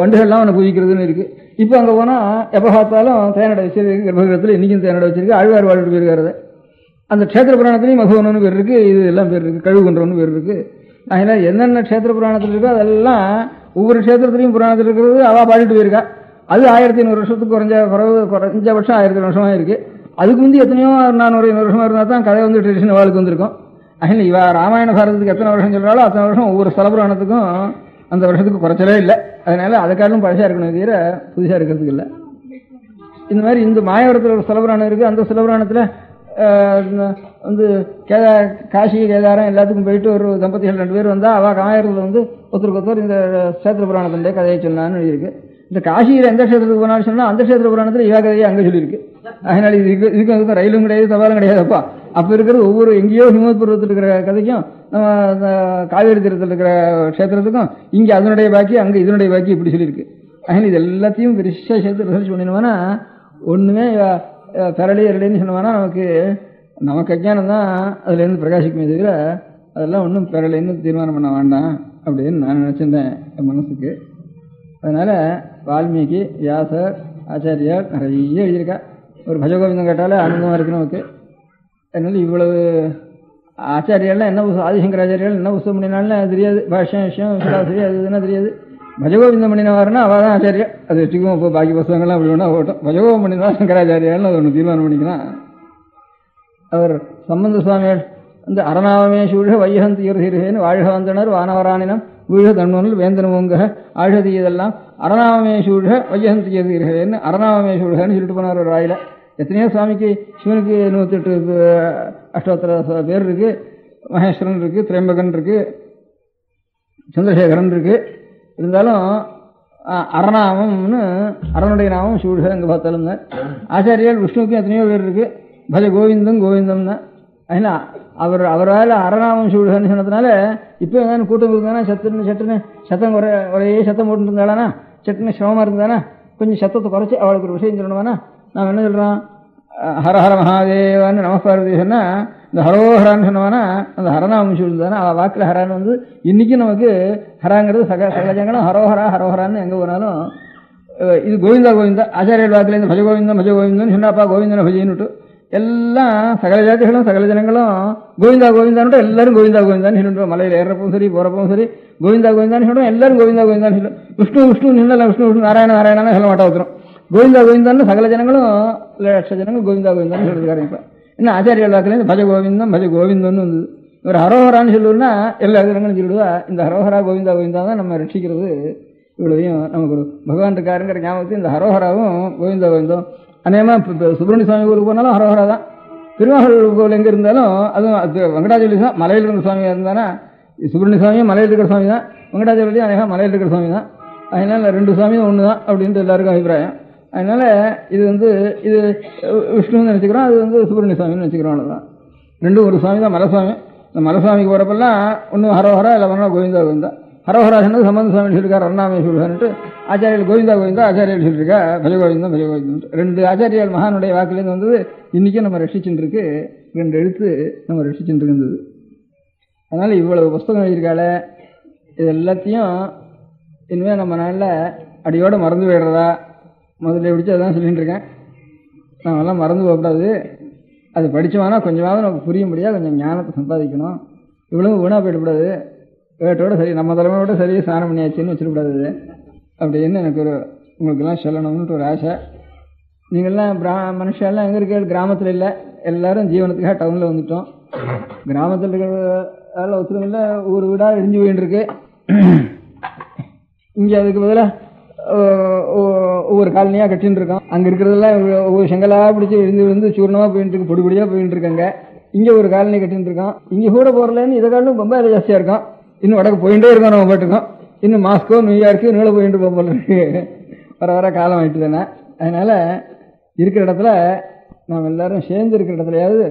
வண்டுகள்லாம் அவனை பூஜிக்கிறதுன்னு இருக்குது. இப்போ அங்கே போனால் எப்போ பார்த்தாலும் தேனடை வச்சிருக்கு. கர்ப்பகிரகத்தில் இன்றைக்கும் தேனடை வச்சிருக்கு. ஆழ்வார் வாழ்ட்டு போயிருக்காரு. அந்த க்ஷேத்திர புராணத்துலேயும் மதுவனம்னு பேர் இருக்குது. இது எல்லாம் பேர் இருக்குது. கழுகுன்றவனு பேர் இருக்குது. அதனால் என்னென்ன க்ஷேத்திர புராணத்தில் இருக்கோ அதெல்லாம் ஒவ்வொரு க்ஷேத்திரத்துலையும் புராணத்தில் இருக்கிறது அவள் பாடிட்டு போயிருக்கா. அது 1500 வருஷத்துக்கு குறைஞ்சபட்சம் 1000 வருஷமாக இருக்குது. அதுக்கு முந்தி எத்தனையோ 400 வருஷமாக இருந்தால் தான் கதை வந்து ட்ரெடிஷன் வாழ்க்கை வந்திருக்கும். அதனால் இவ ராமாயண பாரதத்துக்கு எத்தனை வருஷம் சொல்கிறாலும் அத்தனை வருஷம் ஒவ்வொரு ஸ்தல புராணத்துக்கும் அந்த வருஷத்துக்கு குறைச்சலே இல்லை. அதனால் அதுக்காலும் பழசாக இருக்கணும் தவிர புதுசாக இருக்கிறதுக்கு இல்லை. இந்த மாதிரி இந்த மாயவரத்தில் ஒரு ஸ்தல புராணம் இருக்குது. அந்த ஸ்தல புராணத்தில் வந்து காசி கேதாரம் எல்லாத்துக்கும் போயிட்டு ஒரு தம்பதிகள் 2 பேர் வந்தால் அவள் மாயவரத்தில் வந்து ஒருத்தருக்கு இந்த க்ஷேத்திர புராணத்தினுடைய கதையை சொன்னான்னு எழுதியிருக்கு. இந்த காசியில் எந்த க்ஷேத்திரத்துக்கு போனாலும் சொன்னால் அந்த க்ஷேத்திர புராணத்தில் இவா கதையை அங்கே சொல்லியிருக்கு. அதனால் இதுக்கு ரயிலும் கிடையாது, தபாலும் கிடையாதுப்பா. அப்போ இருக்கிறது ஒவ்வொரு எங்கேயோ ஹிமவத் பருவத்தில் இருக்கிற கதைக்கும் நம்ம காவேரி தீரத்தில் இருக்கிற க்ஷேத்திரத்துக்கும் இங்கே அதனுடைய பாக்கி அங்கே இதனுடைய பாக்கி இப்படி சொல்லியிருக்கு. அதனால் இது எல்லாத்தையும் பெருசாக சேர்த்து ரிசர்ச் பண்ணினோம்னா ஒன்றுமே பெரளி இரளின்னு சொன்னோம்னா நமக்கு அஜ்ஞானம் தான் அதுலேருந்து பிரகாசிக்குமே தவிர அதெல்லாம் ஒன்றும் பெரளின்னு தீர்மானம் பண்ண வேண்டாம் அப்படின்னு நான் நினச்சிருந்தேன் என் மனசுக்கு. அதனால் வால்மீகி, வியாசர், ஆச்சாரியார் நிறைய எழுதியிருக்கா. ஒரு பஜகோவிந்தம் கேட்டாலே ஆனந்தமாக இருக்கு நமக்கு. அதனால இவ்வளவு ஆச்சாரியாலாம் என்ன ஆதிசங்கராச்சாரியால் என்ன புத்தகம் பண்ணினாலும் தெரியாது. பாஷ்யம் விஷயம் சராசரி அது இதுன்னா தெரியாது. பஜகோவிந்தம் பண்ணினவாருன்னா அவள் தான் ஆச்சாரியா. அது வச்சுக்குவோம். இப்போ பாக்கி புத்தகங்கள்லாம் அப்படி வேணா ஓட்டும். பஜகோபம் பண்ணினா சங்கராச்சாரியால்னு அது ஒன்று தீர்மானம் பண்ணிக்கலாம். அவர் சம்பந்த சுவாமிகள் இந்த அரணாவமே சூழ வையகந்த் ஈர்ஹீர்ஹேன்னு வாழ்க வந்தனர் வானவராணினம் வீழ தன்னொன்னில் வேந்தனமுங்க ஆழ்கதி இதெல்லாம் அரணாவமே சூழ வையகந்த் ஈர்ஹீர்ஹேன்னு அரணாவமே சூழன்னு சொல்லிட்டு போனார் ஒரு வாயில. எத்தனையோ சுவாமிக்கு சிவனுக்கு 108 அஷ்டோத்தர பேர் இருக்குது. மகேஸ்வரன் இருக்குது, திரைம்பகன் இருக்குது, சந்திரசேகரன் இருக்குது. இருந்தாலும் அரணாமம்னு அரணுடைய நாமம் சூழ்க அங்கே பார்த்தாலுங்க. ஆச்சாரியால் விஷ்ணுவுக்கும் எத்தனையோ பேர் இருக்குது. பஜ கோவிந்தம் கோவிந்தம் தான். அதனால் அவரால் அரணாமம் சூழ்கன்னு சொன்னதுனால இப்போ எதாவது கூட்டம் இருந்தானா சட்டுன்னு சத்தம் ஒரே சத்தம் போட்டு இருந்தாலானா சட்டுன்னு சிரமமாக இருந்தானா கொஞ்சம் சத்தத்தை குறைச்சி அவளுக்கு ஒரு விஷயம் சொல்லணுமானா நாம் என்ன சொல்கிறோம்? ஹரஹர மகாதேவான்னு நமஸ்காரதி சொன்னால் இந்த ஹரோஹரான்னு சொன்னவானா அந்த ஹரநாமம் சொல்லுதானே அவள் வாக்கில் ஹரான்னு வந்து இன்றைக்கும் நமக்கு ஹராங்கிறது சகஜங்களும் ஹரோஹரா ஹரோஹரான்னு எங்கே போனாலும் இது கோவிந்தா கோவிந்தா ஆச்சாரியர் வாக்கில் இந்த பஜ கோவிந்தன்னு சொன்னாப்பா கோவிந்தனை பஜின்னுட்டு எல்லாம் சகல ஜாதிகளும் சகல ஜனங்களும் கோவிந்தா கோவிந்தான்ட்டு எல்லாரும் கோவிந்தா கோவிந்தான்னு சொல்லிட்டு மலையில் ஏறப்பவும் சரி போகிறப்பவும் சரி கோவிந்தா கோவிந்தான்னு சொல்கிறோம். எல்லாரும் கோவிந்தா கோவிந்தான்னு சொல்லும். விஷ்ணு நின்னலாம் விஷ்ணு நாராயண நாராயணான்னு சொல்ல மாட்டா வந்துடும். கோவிந்தா கோவிந்தான்னு சகல ஜனங்களும் லட்ச ஜனங்கள் கோவிந்தா கோவிந்தான்னு சொல்லிருக்காரு. இப்போ இன்னும் ஆச்சாரிய வாக்கிலேருந்து பஜ கோவிந்தம்னு வந்தது. ஒரு ஹரோஹரான்னு சொல்லுவோம்னா எல்லா ஜனங்களும் சொல்லிடுவா. இந்த ஹரோஹரா கோவிந்தா கோவிந்தா தான் நம்ம ரட்சிக்கிறது. இவ்வளவையும் நமக்கு ஒரு பகவான் இருக்காருங்கிற ஞாபகத்தில் இந்த ஹரோஹராவும் கோவிந்தா கோவிந்தம் அநேகமாக இப்போ சுப்பிரமணிய சுவாமி கோவிலுக்கு போனாலும் ஹரோஹரா தான். திருவாகூர் கோவில் எங்கே இருந்தாலும் அதுவும் அது வெங்கடாஜலி தான். மலையில் இருக்கிற சுவாமியாக இருந்தானா சுப்பிரமணிய சுவாமியும் மலையில் இருக்கிற சுவாமி தான். வெங்கடாஜலியும் அநேகம் மலையில் இருக்கிற சுவாமி தான். அதனால் 2 சுவாமியும் ஒன்று தான் அப்படின்ட்டு எல்லாருக்கும் அபிப்பிராயம். அதனால் இது இது விஷ்ணுன்னு நினச்சிக்கிறோம், அது சுப்பிரமணிய சுவாமின்னு நினச்சிக்கிறோம். அவ்வளோதான். 2 ஒரு சுவாமி தான். மலைசுவாமி. இந்த மலைசுவாமிக்கு போகிறப்பெல்லாம் ஒன்றும் ஹரோஹரா இல்லை வரணும் கோவிந்தா கோவிந்தா. ஹரோஹரா சொன்னது சம்பந்த சுவாமி சொல்லியிருக்காரு அருணாமே சொல்லுவான்ட்டு. ஆச்சாரியர்கள் கோவிந்தா கோவிந்தா ஆச்சாரியர்கள் சொல்லியிருக்கா பஜ கோவிந்தம் 2 ஆச்சாரியால் மகானுடைய வாக்குலேருந்து வந்தது. இன்றைக்கும் நம்ம ரட்சிச்சுட்டு இருக்கு. 2 எழுத்து நம்ம ரட்சிச்சுட்டு இருந்தது. அதனால் இவ்வளவு புஸ்தகம் எழுதியிருக்கால இது எல்லாத்தையும் இனிமேல் நம்ம நாளில் அடியோடு மறந்து போயிடுறதா முதல்ல பிடிச்சி அதான் சொல்லிட்டு இருக்கேன். நாமெல்லாம் மறந்து போகக்கூடாது. அது படித்தோம்னா கொஞ்சமாவது நமக்கு புரிய முடியாது. கொஞ்சம் ஞானத்தை சம்பாதிக்கணும். இவ்வளவு வீணாக போயிடக்கூடாது. வேட்டோட சரி நம்ம தலைமையோட சரி ஸ்நானம் பண்ணியாச்சுன்னு வச்சிடக்கூடாது அப்படின்னு எனக்கு உங்களுக்கெல்லாம் சொல்லணும்னு ஒரு ஆசை. நீங்கள்லாம் மனுஷெல்லாம் எங்கே இருக்க? கிராமத்தில் இல்லை, எல்லாரும் ஜீவனத்துக்காக டவுனில் வந்துட்டோம். கிராமத்தில் இருக்கிற ஒருத்தரும் இல்லை, ஊர் வீடாக இடிஞ்சு போயின்னு இருக்கு. இங்கே அதுக்கு பதிலாக ஒவ்வொரு காலனியாக கட்டின்னு இருக்கோம். அங்கே இருக்கிறதெல்லாம் ஒவ்வொரு செங்கலாக பிடிச்சி விழுந்து சூர்ணமாக போயிட்டு இருக்கு, பொடி பொடியாக போயிட்டு இருக்காங்க. இங்கே ஒரு காலனி கட்டின்னு இருக்கோம். இங்கே கூட போகிறலன்னு இதை காலம் ரொம்ப ஜாஸ்தியாக இருக்கும். இன்னும் வடக்கு போயிட்டே இருக்கோம், நம்ம போட்டுக்கோம். இன்னும் மாஸ்கோ நியூயார்க்கு நூலை போயிட்டு போல இருக்கு. வர வர காலம் ஆயிட்டு தானே. அதனால இருக்கிற இடத்துல நாம் எல்லாரும் சேர்ந்து இருக்கிற இடத்துலையாவது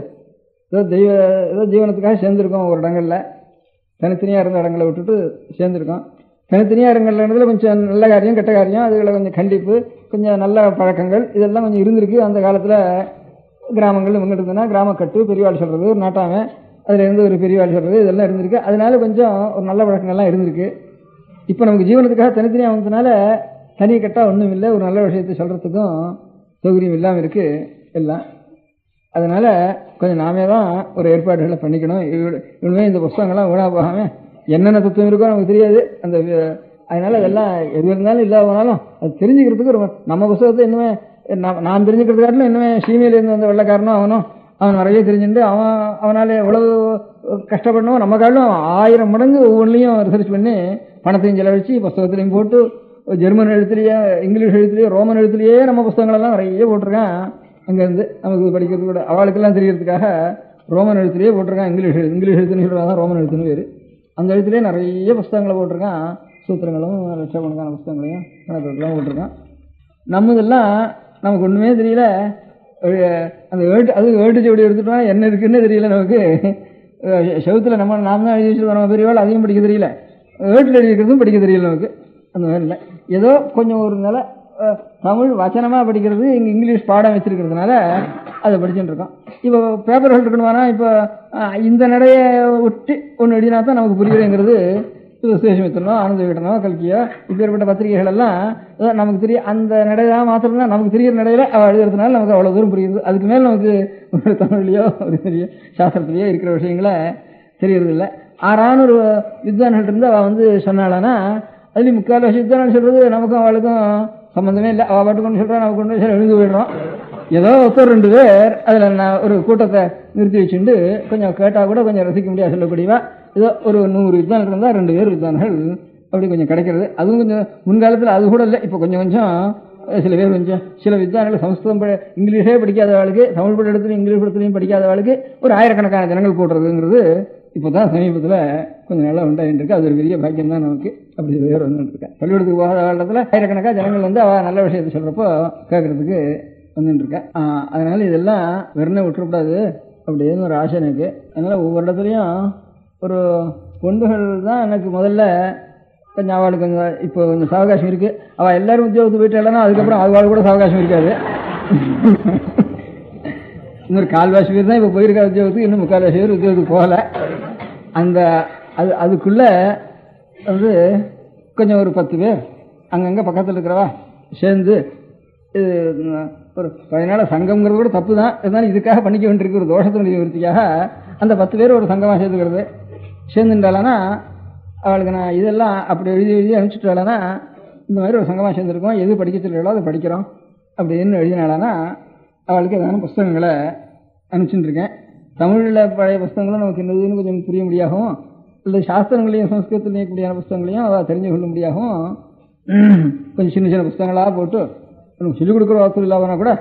ஏதோ ஜீவனத்துக்காக சேர்ந்துருக்கோம். ஒரு இடங்களில் தனித்தனியாக இருந்த இடங்களை விட்டுட்டு சேர்ந்துருக்கோம். தனித்தனியாக இருக்கிற இடத்துல கொஞ்சம் நல்ல காரியம் கெட்ட காரியம், அதுகளை கொஞ்சம் கண்டிப்பு, கொஞ்சம் நல்ல பழக்கங்கள் இதெல்லாம் கொஞ்சம் இருந்திருக்கு. அந்த காலத்தில் கிராமங்கள் இவங்க இருந்ததுன்னா கிராமக்கட்டு, பெரியவாள் சொல்கிறது, ஒரு நாட்டாமை, அதுலேருந்து ஒரு பெரியவாள் சொல்கிறது, இதெல்லாம் இருந்திருக்கு. அதனால கொஞ்சம் ஒரு நல்ல பழக்கங்கள்லாம் இருந்திருக்கு. இப்போ நமக்கு ஜீவனத்துக்காக தனித்தனியாக வந்ததுனால தனி கட்டாக ஒன்றும் இல்லை, ஒரு நல்ல விஷயத்தை சொல்கிறதுக்கும் சௌகரியம் இல்லாமல் இருக்குது எல்லாம். அதனால் கொஞ்சம் நாமே தான் ஒரு ஏற்பாடுகளை பண்ணிக்கணும். இனிமே இந்த புஸ்தகங்கள்லாம் வீணாக போகாமல் என்னென்ன தத்துவம் இருக்கோ நமக்கு தெரியாது. அந்த அதனால் அதெல்லாம் எது இருந்தாலும் இல்லாதனாலும் அது தெரிஞ்சுக்கிறதுக்கு ஒரு நம்ம புஸ்தகத்தை இன்னுமே நான் தெரிஞ்சுக்கிறதுக்காட்டிலும் இன்னுமே சீமையிலேருந்து வந்த வெள்ளைக்காரனும் அவன் நிறைய தெரிஞ்சுட்டு அவனால் எவ்வளவு கஷ்டப்படணும், நம்ம காட்டிலும் 1000 மடங்கு ஒவ்வொன்றிலையும் ரிசர்ச் பண்ணி பணத்தையும் செலவழித்து புஸ்தகத்துலையும் போட்டு ஜெர்மன் எழுத்துலேயே, இங்கிலீஷ் எழுத்துலேயே, ரோமன் எழுத்துலேயே நம்ம புஸ்தகங்களெல்லாம் நிறைய போட்டிருக்கான். அங்கேருந்து நமக்கு படிக்கிறது கூட அவளுக்கெல்லாம் தெரியறதுக்காக ரோமன் எழுத்துலேயே போட்டிருக்கான். இங்கிலீஷ் எழுத்துன்னு சொல்கிறாங்க, ரோமன் எழுத்துன்னு பேர். அந்த எழுத்துலேயே நிறைய புஸ்தகங்களை போட்டிருக்கான். சூத்திரங்களும் லட்சக்கணக்கான புஸ்தகங்களையும் கணக்கெல்லாம் போட்டிருக்கான். நம்மதெல்லாம் நமக்கு ஒன்றுமே தெரியல. அந்த ஏட்டு செவடி எடுத்துட்டோம்னா என்ன இருக்குன்னு தெரியல நமக்கு. செவத்தில் நாம் தான் எழுதி வச்சுருக்கோம். நம்ம பெரியவாள் அதையும் படிக்க தெரியல, ஏட்டில் எழுதி இருக்கிறதும் படிக்க தெரியல நமக்கு. அந்த மாதிரி இல்லை, ஏதோ கொஞ்சம் ஒரு நிலை தமிழ் வச்சனமாக படிக்கிறது. இங்கே இங்கிலீஷ் பாடம் வச்சிருக்கிறதுனால அதை படிச்சுட்டு இருக்கோம். இப்போ பேப்பர் இருக்கணுமானா இப்போ இந்த நடையை விட்டு ஒன்று எழுதினா தான் நமக்கு புரியுதுங்கிறது. சுதேசமித்திரனோ, ஆனந்த விகடனோ, கல்கியோ, இப்பேற்பட்ட பத்திரிகைகள் எல்லாம் நமக்கு தெரியும். அந்த நடையாக மாத்திரம் நமக்கு தெரிகிற நடையில அவள் எழுதுறதுனால நமக்கு அவ்வளோ தூரம் புரியுது. அதுக்கு மேலே நமக்கு ஒரு தமிழ்லையோ ஒரு பெரிய சாஸ்திரத்திலேயோ இருக்கிற விஷயங்களை தெரியறது இல்லை. ஆறான ஒரு வித்வான்கள் இருந்து அவள் சொன்னாளானா அதுலேயும் முக்கால் வருஷம் வித்வான் சொல்கிறது நமக்கும் அவளுக்கும் சம்மந்தமே இல்லை. அவள் பாட்டு கொண்டு சொல்கிறா, நமக்கு கொண்டு எழுந்து போயிடுறோம். ஏதோ ஒருத்தர் 2 பேர் அதில் நான் ஒரு கூட்டத்தை நிறுத்தி வச்சுட்டு கொஞ்சம் கேட்டால் கூட கொஞ்சம் ரசிக்க முடியாது சொல்லக்கூடியவா. ஏதோ ஒரு 100 வித்வான்கள் இருந்தால் 2 பேர் வித்வான்கள் அப்படி கொஞ்சம் கிடைக்கிறது. அதுவும் கொஞ்சம் முன்காலத்தில் அது கூட இல்லை. இப்போ கொஞ்சம் சில பேர் சில வித்வான்கள் சமஸ்கிருதம் இங்கிலீஷே படிக்காதவாளுக்கு, தமிழ் படத்துலையும் இங்கிலீஷ் படத்துலையும் படிக்காதவாளுக்கு ஒரு 1000கணக்கான ஜனங்கள் போடுறதுங்கிறது இப்போ தான் சமீபத்தில் கொஞ்சம் நல்லா உண்டாயிட்டு இருக்கு. அது ஒரு பெரிய பாக்கியம் தான் நமக்கு. அப்படி சில பேர் வந்துட்டுருக்கேன். பள்ளிக்கூடத்துக்கு போகாத காலத்தில் 1000கணக்கான ஜனங்கள் அவள் நல்ல விஷயத்தை சொல்கிறப்போ கேட்கறதுக்கு வந்துட்டுருக்கேன். அதனால இதெல்லாம் வெறும் விட்டுறக்கூடாது அப்படின்னு ஒரு ஆசை எனக்கு. அதனால் ஒவ்வொரு இடத்துலையும் ஒரு பொண்டுகள் தான் எனக்கு முதல்ல கொஞ்சம் அவளுக்கு கொஞ்சம் இப்போ கொஞ்சம் சாவகாசம் இருக்குது. அவள் எல்லாரும் உத்தியோகத்துக்கு போயிட்டாலும் அதுக்கப்புறம் அவள் கூட சாவகாசம் இருக்காது. இன்னொரு 1/4 பேர் தான் இப்போ போயிருக்கா உத்தியோகத்துக்கு, இன்னும் 3/4 பேர் உத்தியோகத்துக்கு போகலை. அந்த அதுக்குள்ளே கொஞ்சம் ஒரு 10 பேர் அங்கங்கே பக்கத்தில் இருக்கிறவா சேர்ந்து ஒரு 10 நாள் சங்கம்ங்கிறது கூட தப்பு தான், இருந்தாலும் இதுக்காக பண்ணிக்க வேண்டியிருக்கு ஒரு தோஷத்தினுடைய விருத்திக்காக அந்த 10 பேர் ஒரு சங்கமாக சேர்த்துக்கிறது. சேர்ந்துட்டாலானா அவளுக்கு நான் இதெல்லாம் அப்படி எழுதி அனுப்பிச்சுட்டாலானா இந்த மாதிரி ஒரு சங்கமாக சேர்ந்துருக்கோம், எது படிக்க சொல்லிடோ அதை படிக்கிறோம் அப்படின்னு எழுதினாலானா அவளுக்கு ஏதான புஸ்தகங்களை அனுப்பிச்சுட்டு இருக்கேன். தமிழில் பழைய புஸ்தகங்களும் நமக்கு என்னதுன்னு கொஞ்சம் புரிய முடியாகவும், இல்லை சாஸ்திரங்களையும் சம்ஸ்கிருதத்தில் இருக்கக்கூடியான புஸ்தகங்களையும் அவள் தெரிஞ்சு கொள்ள முடியாகவும் கொஞ்சம் சின்ன சின்ன புஸ்தகங்களாக போட்டு நமக்கு சொல்லிக் கொடுக்குற வாக்கு இல்லாமனா கூட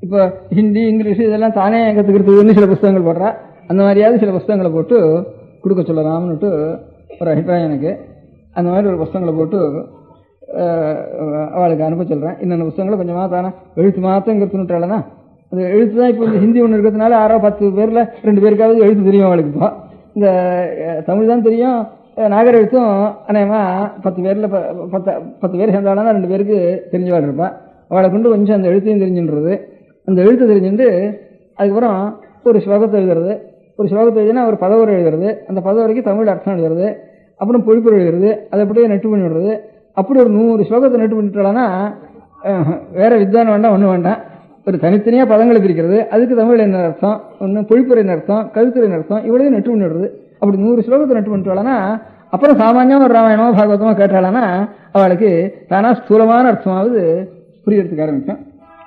இப்போ ஹிந்தி, இங்கிலீஷு இதெல்லாம் தானே கற்றுக்கிறதுன்னு சில புஸ்தகங்கள் போடுறா. அந்த மாதிரியாவது சில புஸ்தகங்களை போட்டு கொடுக்க சொல்லலாம்னுட்டு ஒரு அபிப்பிராயம் எனக்கு. அந்த மாதிரி ஒரு புஸ்தகங்களை போட்டு அவளுக்கு அனுப்ப சொல்கிறேன். இன்னொன்று புஸ்தகங்களை கொஞ்சமாக தானே எழுத்து மாற்றங்கிறதுனுட்டாலனா அந்த எழுத்து தான் இப்போ இந்த ஹிந்தி ஒன்று இருக்கிறதுனால 6-10 பேரில் 2 பேருக்காவது எழுத்து தெரியும் அவளுக்கு. இப்போ இந்த தமிழ் தான் தெரியும், நாகர் எழுத்தும் அநேகமாக 10 பேரில் 10 பேர் சேர்ந்தாலும் 2 பேருக்கு தெரிஞ்சவாள் இருப்பாள். அவளை கொண்டு கொஞ்சம் அந்த எழுத்தையும் தெரிஞ்சுன்றது. அந்த எழுத்து தெரிஞ்சுட்டு அதுக்கப்புறம் ஒரு ஸ்லோகத்தை எழுதுறது. ஒரு ஸ்லோகத்தை எழுதினா ஒரு பதவரை எழுதுறது. அந்த பதவரைக்கு தமிழ் அர்த்தம் எழுதுறது. அப்புறம் பொழிப்புரை எழுதுறது. அதை அப்படியே நெட்டு பண்ணி விடுறது. அப்படி ஒரு 100 ஸ்லோகத்தை நெட்டு பண்ணிட்டாலானா வேற வித்வான் வேண்டாம், ஒன்றும் வேண்டாம். ஒரு தனித்தனியாக பதங்களை பிரிக்கிறது. அதுக்கு தமிழ் என்ன அர்த்தம், ஒன்று பொழிப்புரை அர்த்தம், கருத்துரை அர்த்தம், இவ்வளவு நெட்டு பண்ணி விடுறது. அப்படி 100 ஸ்லோகத்தை நெட்டு பண்ணிட்டாலானா அப்புறம் சாமானியமாக ஒரு ராமாயணமோ பாகவதமோ கேட்டாலானா அவளுக்கு தானா ஸ்தூலமான அர்த்தமாவது புரியறதுக்கு ஆரம்பிக்கும்.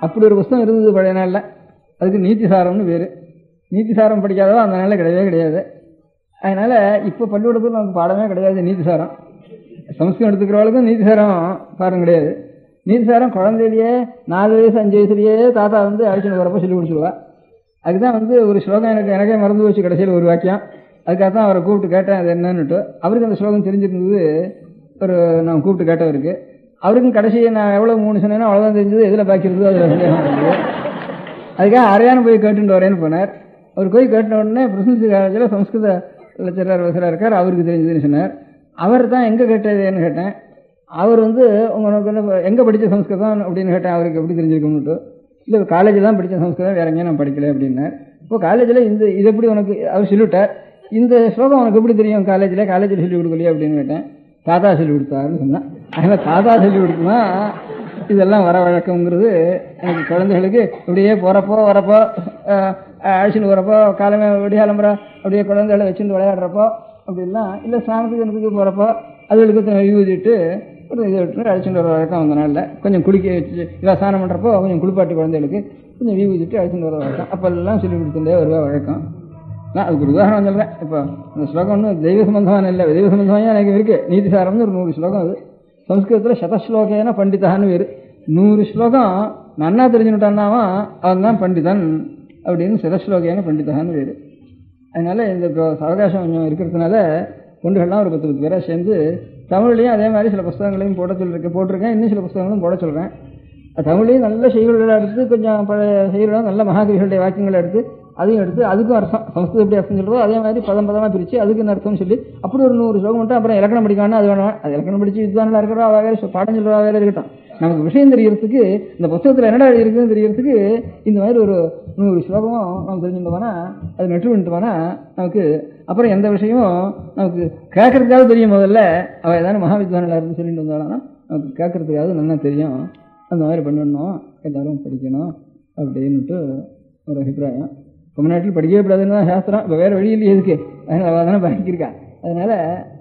அப்படி ஒரு புஸ்தகம் இருந்தது பழைய நாளில். அதுக்கு நீதிசாரம்னு பேர். நீதிசாரம் படிக்காதவோ அந்த நாளில் கிடையவே கிடையாது. அதனால் இப்போ பள்ளிக்கூடத்தில் நமக்கு பாடமே கிடையாது நீதிசாரம். சமஸ்கிருதம் எடுத்துக்கிறவளுக்கும் நீதிசாரம் பாடம் கிடையாது. நீதிசாரம் குழந்தையிலேயே 4 வயசு 5 வயசுலயே தாத்தா வந்து அழைச்சிட்டு வரப்போ சொல்லி கொடுத்துருவா. அதுக்குதான் வந்து ஒரு ஸ்லோகம் எனக்கே மறந்து போச்சு கடைசியில் ஒரு வாக்கியம். அதுக்காக தான் அவரை கூப்பிட்டு கேட்டேன் அது என்னன்னுட்டு. அவருக்கு அந்த ஸ்லோகம் தெரிஞ்சிருந்தது. நான் கூப்பிட்டு கேட்டவருக்கு அவருக்கும் கடைசியை நான் எவ்வளவு 3 சொன்னேன்னா அவ்வளவுதான் தெரிஞ்சது. எதுல பாக்கி இருந்தது அதுல சந்தேகம் இருந்தது. அதுக்காக அரையானு போய் கேட்டுட்டு வரேன்னு போனார். அவர் போய் கேட்ட உடனே பிரசித்தி காலேஜில் சம்ஸ்கிருத லெக்சரர் வசராக இருக்கார், அவருக்கு தெரிஞ்சதுன்னு சொன்னார். அவர் தான் எங்கே கேட்டதுன்னு கேட்டேன். அவர் வந்து உங்களுக்கு எங்கே படித்த சம்ஸ்கிருதம் அப்படின்னு கேட்டேன். அவருக்கு எப்படி தெரிஞ்சிருக்கணும்ட்டு. இல்லை காலேஜில் தான் படித்த சம்ஸ்கிருதம், வேற எங்கேயும் நான் படிக்கல அப்படின்னார். இப்போ காலேஜில் இது எப்படி உனக்கு அவர் சொல்லிவிட்டார். இந்த ஸ்லோகம் உனக்கு எப்படி தெரியும் காலேஜில் சொல்லிக் கொடுக்கலையே அப்படின்னு கேட்டேன். தாத்தா சொல்லி கொடுத்தாருன்னு சொன்னேன். அதனால் தாத்தா சொல்லி கொடுத்தா இதெல்லாம் வர வழக்கங்கிறது எனக்கு குழந்தைகளுக்கு இப்படியே போகிறப்போ வரப்போ அழைச்சிட்டு வரப்போ காலமே விடியாலம்புற அப்படியே குழந்தைகளை வச்சுட்டு விளையாடுறப்போ அப்படிலாம் இல்லை ஸ்நானத்துக்கு எனக்கு போகிறப்போ அதுகளுக்கு யூதிட்டு ஒரு இதை விட்டு அழைச்சிட்டு வர வழக்கம் அந்த நாளில் கொஞ்சம் குளிக்க வச்சு இல்லை ஸ்நானம் பண்ணுறப்போ கொஞ்சம் குளிப்பாட்டி குழந்தைகளுக்கு கொஞ்சம் வீதிட்டு அழைச்சிட்டு வர வழக்கம். அப்போல்லாம் சொல்லி கொடுத்துட்டே வருவா வழக்கம். நான் அதுக்கு ஒரு உதாரணம் சொல்கிறேன். இப்போ அந்த ஸ்லோகம் ஒன்றும் தெய்வ சம்பந்தமான இல்லை, தெய்வ சம்பந்தமாக எனக்கு இருக்குது. நீதிசாரம்னு ஒரு 100 ஸ்லோகம். அது சம்ஸ்கிருதத்தில் சதஸ்லோகேன பண்டிதான்னு வேறு. 100 ஸ்லோகம் நன்னா தெரிஞ்சுட்டான்னாவா அவன் தான் பண்டிதன் அப்படின்னு சதஸ்லோகேன பண்டிதான்னு வேறு. அதனால இந்த அவகாசம் கொஞ்சம் இருக்கிறதுனால பொண்டுகள்லாம் ஒரு 10 பேராக சேர்ந்து தமிழ்லையும் அதே மாதிரி சில புஸ்தகங்களையும் போட்டிருக்கேன். இன்னும் சில புஸ்தகங்களும் போட சொல்கிறேன். தமிழ்லையும் நல்ல செய்திகளை எடுத்து கொஞ்சம் பழைய செய்திகளை நல்ல மகாகவிகளுடைய வாக்கியங்களை எடுத்து அதையும் எடுத்து அதுக்கும் அர்த்தம் சம்ஸ்கிருதம் எப்படி அர்த்தம் சொல்கிறதோ அதே மாதிரி பதமாக பிரித்து அதுக்கு அர்த்தம்னு சொல்லி அப்படி ஒரு 100 ஸ்லோகம் மட்டும் அப்புறம் இலக்கணம் படிக்கணும்னா அது வேணும். அது இலக்கணம் படித்து வித்வானில் இருக்கிறோம், அவள் வேறு பாடம் சொல்கிறா வேறு இருக்கட்டும். நமக்கு விஷயம் தெரியறதுக்கு இந்த புத்தகத்தில் என்னடா இருக்குதுன்னு தெரியறதுக்கு இந்த மாதிரி ஒரு 100 ஸ்லோகமும் நம்ம தெரிஞ்சுட்டோம்னா அது நெட்டு பண்ணிட்டோம்னா நமக்கு அப்புறம் எந்த விஷயமும் நமக்கு கேட்கறதுக்காக தெரியும். முதல்ல அவள் ஏதாவது மகாவித்வானில் இருந்து சொல்லிட்டு வந்தாலும் நமக்கு கேட்கறதுக்காக நல்லா தெரியும். அந்த மாதிரி பண்ணணும், எல்லாரும் படிக்கணும் அப்படின்னுட்டு ஒரு அபிப்பிராயம். தமிழ்நாட்டில் படிக்கவே கூடாதுன்னு தான் சாஸ்திரம். இப்போ வேறு வழி இல்லையே எதுக்கு, அதனால் அவள் தானே படிக்கிருக்கா. அதனால்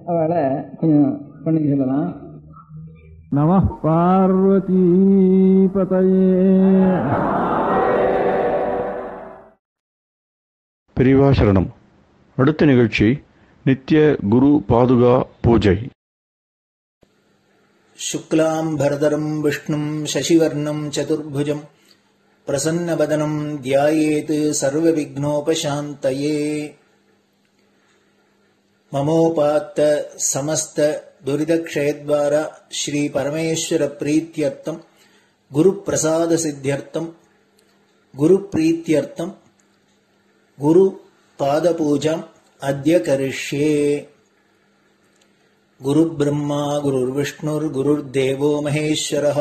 அவளை கொஞ்சம் பண்ணிக்க சொல்லலாம். நம பார்வதி பதயே. பெரியவா சரணம். அடுத்த நிகழ்ச்சி நித்திய குரு பாதுகா பூஜை. शुक्लां भरदरं विष्णुं शशिवर्णं चतुर्भुजं प्रसन्नवदनं ध्यायेत् सर्वविघ्नोपशान्तये. ममोपात्त समस्त दुरितक्षयद्वारा श्री परमेश्वर प्रीत्यर्थं गुरुप्रसाद सिद्ध्यर्थं गुरुप्रीत्यर्थं गुरुपादपूजाम् अद्य करिष्ये. गुरुब्रह्मा गुरुर्विष्णुर्गुरुर्देवो महेश्वरः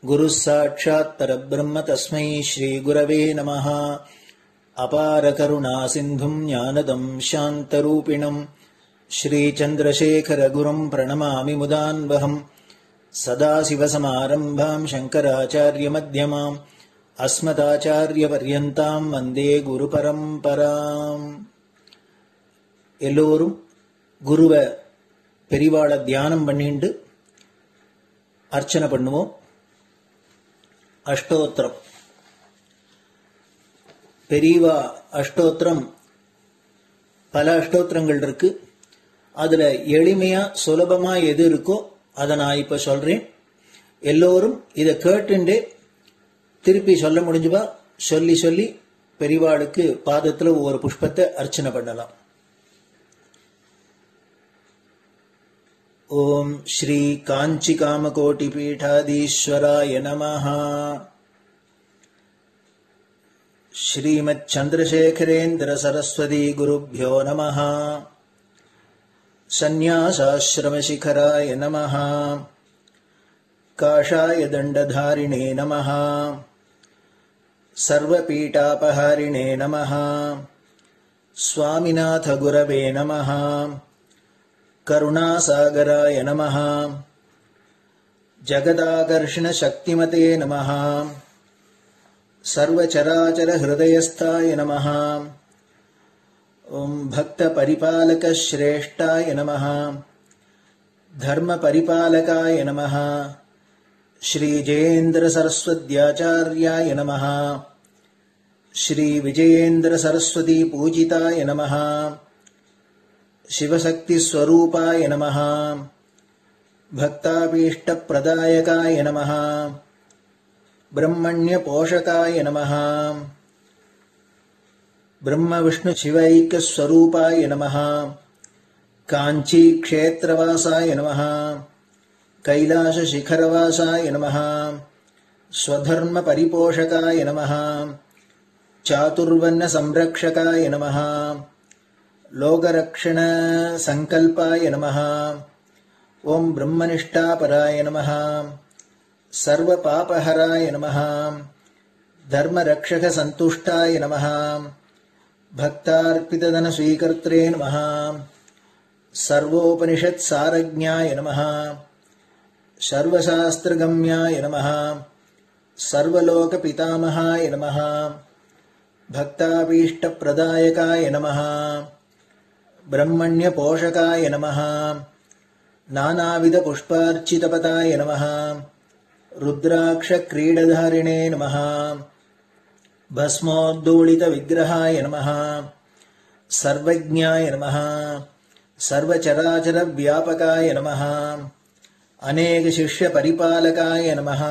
गुरुः साक्षात् परब्रह्म तस्मै श्रीगुरवे नमः. अपारकरुणासिन्धुं ज्ञानदं शान्तरूपिणं श्रीचन्द्रशेखरगुरुं प्रणमामि मुदान्वहम्. सदाशिवसमारम्भां शङ्कराचार्यमध्यमाम् अस्मदाचार्यपर्यन्तां वन्दे गुरुपरम्पराम्. எல்லோரும் குருவை பெரிவாளை தியானம் பண்ணிண்டு அர்ச்சனை பண்ணுவோம். அஷ்டோத்திரம். பெரியவா அஷ்டோத்திரம் பல அஷ்டோத்திரங்கள் இருக்கு. அதுல எளிமையா சுலபமா எது இருக்கோ அதை நான் இப்ப சொல்றேன். எல்லோரும் இதை கேட்டுண்டே திருப்பி சொல்ல முடிஞ்சுபா சொல்லி சொல்லி பெரிவாளுக்கு பாதத்துல ஒவ்வொரு புஷ்பத்தை அர்ச்சனை பண்ணலாம். ओम श्री कांची कामकोटि पीठाधीश्वराय नमः. श्रीमच्चंद्रशेखरेन्द्र सरस्वती गुरुभ्यो नमः. सन्यासाश्रमशिखराय नमः. काषाय दण्डधारिणे नमः. सर्वपीठापहारिणे नमः. स्वामिनाथ गुरवे नमः. करुणासागराय नमः. जगदाकर्षण शक्तिमते नमः. सर्वचराचर हृदयस्थाय नमः. ओम भक्त परिपालक श्रेष्ठाय नमः. धर्म परिपालकाय नमः. श्री जयेन्द्र सरस्वत्याचार्याय नमः. श्री विजयेन्द्र सरस्वती पूजिताय नमः. शिवशक्ति स्वरूपाय नमः. भक्ताभीष्टप्रदायकाय नमः ब्रह्मण्यपोषकाय नमः ब्रह्मविष्णुशिवैक्यस्वरूपाय नमः काञ्चीक्षेत्रवासाय नमः कैलासशिखरवासाय नमः स्वधर्मपरिपोषकाय नमः चातुर्वर्णसंरक्षकाय नमः लोकरक्षणसङ्कल्पाय नमः ॐ ब्रह्मनिष्ठापराय नमः सर्वपापहराय नमः धर्मरक्षकसन्तुष्टाय नमः भक्तार्पितधनस्वीकर्त्रे नमः सर्वोपनिषत्सारज्ञाय नमः सर्वशास्त्रगम्याय नमः सर्वलोकपितामहाय नमः भक्ताभीष्टप्रदायकाय नमः ब्रह्मण्यपोषकाय नमः नानाविधपुष्पार्चितपताय नमः रुद्राक्षक्रीडधारिणे नमः भस्मोद्धूलितविग्रहाय नमः सर्वज्ञाय नमः सर्वचराचरव्यापकाय नमः अनेकशिष्यपरिपालकाय नमः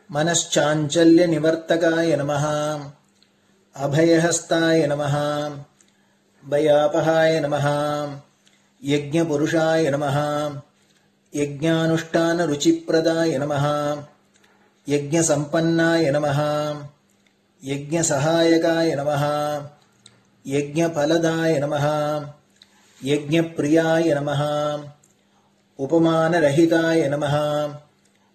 मनश्चाञ्चल्यनिवर्तकाय नमः अभयहस्ताय नमः भयापहाय नमः यज्ञपुरुषाय नमः यज्ञानुष्ठानरुचिप्रदाय नमः यज्ञसम्पन्नाय नमः यज्ञसहायकाय नमः यज्ञफलदाय नमः यज्ञप्रियाय नमः उपमानरहिताय नमः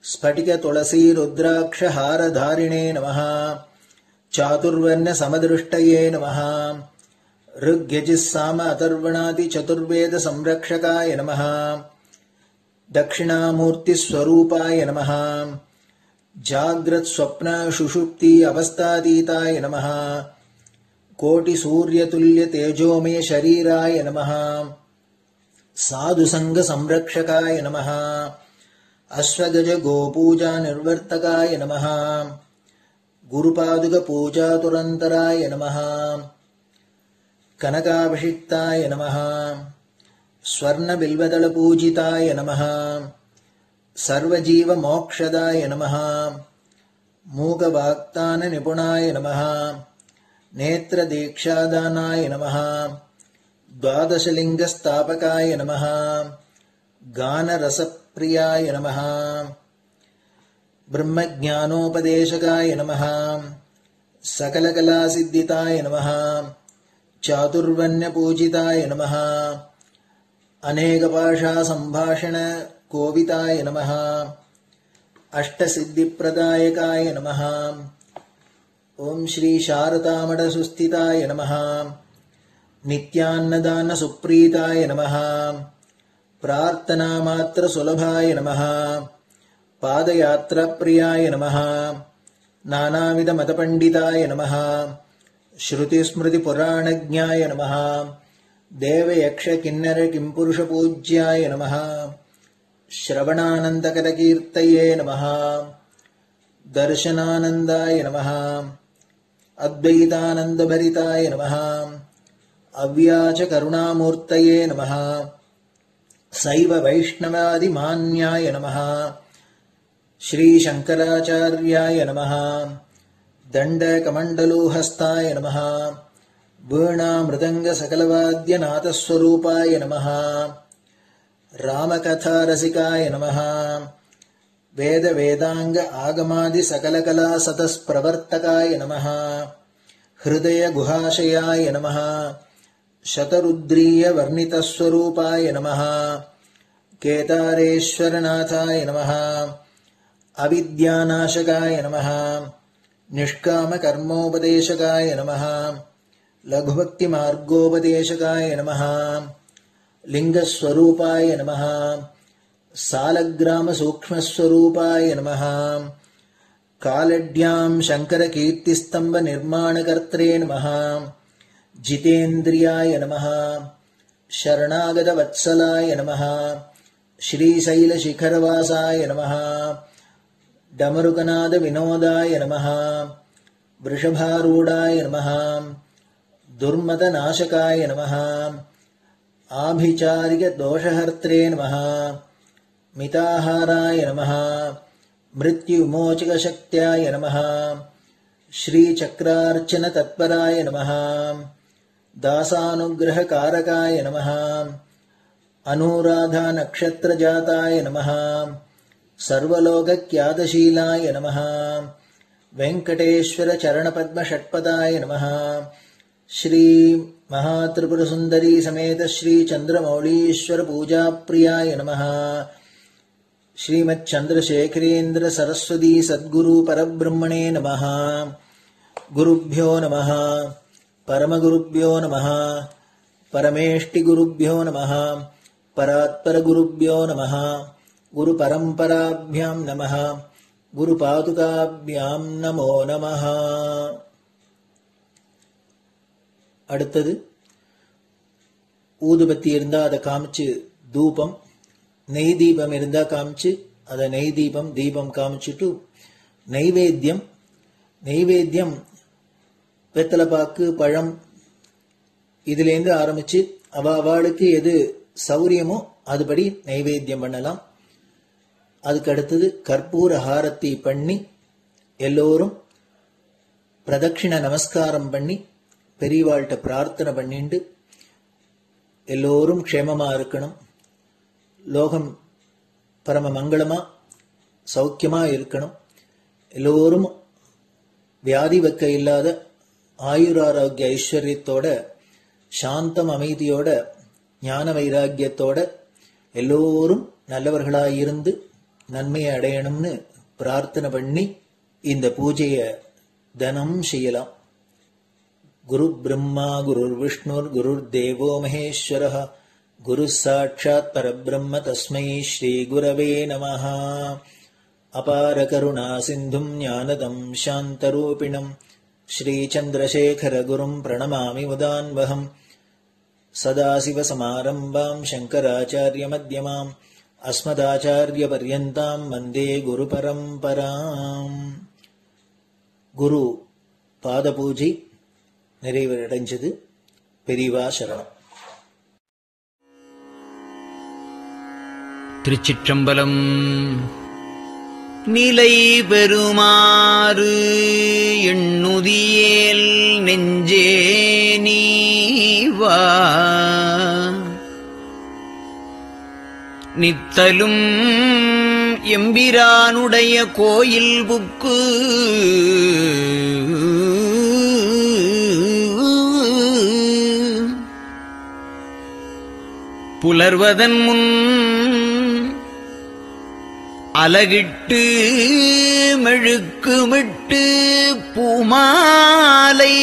स्फटिकतुलसीरुद्राक्षहारधारिणे नमः चातुर्वर्णसमदृष्टये नमः ऋग्यजुस्साम अथर्वणादिचतुर्वेदसंरक्षकाय नमः दक्षिणामूर्तिस्वरूपाय नमः जाग्रत्स्वप्नसुषुप्ति अवस्थातीताय नमः कोटिसूर्यतुल्यतेजोमे शरीराय नमः साधुसङ्गसंरक्षकाय नमः अश्वगजगोपूजानिर्वर्तकाय नमः गुरुपादुकपूजातुरन्तराय नमः कनकाभिषिक्ताय नमः स्वर्णबिल्वदलपूजिताय नमः सर्वजीवमोक्षदाय नमः मूकवाक्ताननिपुणाय नमः नेत्रदीक्षादानाय नमः द्वादशलिङ्गस्थापकाय नमः गानरसप्रियाय नमः ब्रह्मज्ञानोपदेशकाय नमः सकलकलासिद्धिताय नमः चातुर्वर्ण्यपूजिताय नमः अनेकभाषासम्भाषणकोविताय नमः अष्टसिद्धिप्रदायकाय नमः ॐ श्री शारदामठसुस्थिताय नमः नित्यान्नदानसुप्रीताय नमः प्रार्थनामात्रसुलभाय नमः पादयात्राप्रियाय नमः नानाविधमतपण्डिताय नमः श्रुतिस्मृतिपुराणज्ञाय नमः देवयक्षकिन्नरकिंपुरुषपूज्याय नमः श्रवणानन्दकरकीर्तये नमः दर्शनानन्दाय नमः अद्वैतानन्दभरिताय नमः अव्याचकरुणामूर्तये नमः शैव वैष्णवादिमान्याय नमः श्रीशङ्कराचार्याय नमः दण्डकमण्डलोहस्ताय नमः वीणामृदङ्गसकलवाद्यनाथस्वरूपाय नमः रामकथारसिकाय नमः वेदवेदाङ्ग आगमादिसकलकलासतस्प्रवर्तकाय नमः हृदयगुहाशयाय नमः शतरुद्रीयवर्णितस्वरूपाय नमः केदारेश्वरनाथाय नमः अविद्यानाशकाय नमः निष्कामकर्मोपदेशकाय नमः लघुभक्तिमार्गोपदेशकाय नमः लिङ्गस्वरूपाय नमः सालग्रामसूक्ष्मस्वरूपाय नमः कालड्यां शङ्करकीर्तिस्तम्भनिर्माणकर्त्रे नमः जितेन्द्रियाय नमः शरणागतवत्सलाय नमः श्रीशैलशिखरवासाय नमः डमरुकनादविनोदाय नमः वृषभारूढाय नमः दुर्मदनाशकाय नमः आभिचारिकदोषहर्त्रे नमः मिताहाराय नमः मृत्युविमोचकशक्त्याय नमः श्रीचक्रार्चनतत्पराय नमः दासानुग्रहकारकाय नमः अनुराधानक्षत्रजाताय नमः सर्वलोकख्यातशीलाय नमः वेंकटेश्वरचरणपद्मषट्पदाय नमः श्री महात्रिपुरसुंदरी समेत श्री चंद्रमौलीश्वर पूजाप्रियाय नमः श्रीमच्चंद्रशेखरेन्द्र सरस्वती सद्गुरु परब्रह्मणे नमः गुरुभ्यो नमः परमगुरुभ्यो नमः परमेष्टिगुरुभ्यो नमः परात्परगुरुभ्यो नमः गुरुपरम्पराभ्यां नमः गुरुपादुकाभ्यां नमो नमः. அடுத்தது ஊதுபத்தி இருந்தா அதை காமிச்சு தூபம், நெய் தீபம் இருந்தா காமிச்சு அதை நெய் தீபம் தீபம் காமிச்சுட்டு நைவேத்தியம் வெத்தலைப்பாக்கு பழம் இதுலேருந்து ஆரம்பிச்சு அவளுக்கு எது சௌரியமோ அதுபடி நைவேத்தியம் பண்ணலாம். அதுக்கு அடுத்தது கற்பூர ஹாரத்தி பண்ணி எல்லோரும் பிரதட்சிண நமஸ்காரம் பண்ணி பெரியவாள்கிட்ட பிரார்த்தனை பண்ணிண்டு எல்லோரும் க்ஷேமமா இருக்கணும், லோகம் பரம மங்களமா சௌக்கியமா இருக்கணும், எல்லோரும் வியாதி வெக்க இல்லாத ஆயுராரோக்கிய ஐஸ்வர்யத்தோட சாந்தம் அமைதியோட ஞான வைராக்கியத்தோட எல்லோரும் நல்லவர்களாயிருந்து நன்மையை அடையணும்னு பிரார்த்தனை பண்ணி இந்த பூஜையை தினம் செய்யலாம். குரு பிரம்மா குருர் விஷ்ணுர் குருர் தேவோ மகேஸ்வரः குரு சாட்சாத் பரபிரம்ம தஸ்மை ஸ்ரீ குரவே நமः. அபார கருணா சிந்தும் ஞானதம் சாந்தரூபிணம் ஸ்ரீ சந்திரசேகர குரும் பிரணமாமி முதான்வகம். சதாசிவசமாரம்பாம் சங்கராச்சார்ய மத்யமாம் அஸ்மதாச்சார்ய பர்யந்தாம் வந்தே குரு பரம்பராம். குரு பாத பூஜை நிறைவடைஞ்சது. பெரியவா சரணம். திருச்சிற்றம்பலம். நிலை பெறுமாறு எண்ணுதியேல் நெஞ்சே நீவா நித்தலும் எம்பிரானுடைய கோயில் புக்கு புலர்வதன் முன் அலகிட்டு மெழுக்குமிட்டு பூமாலை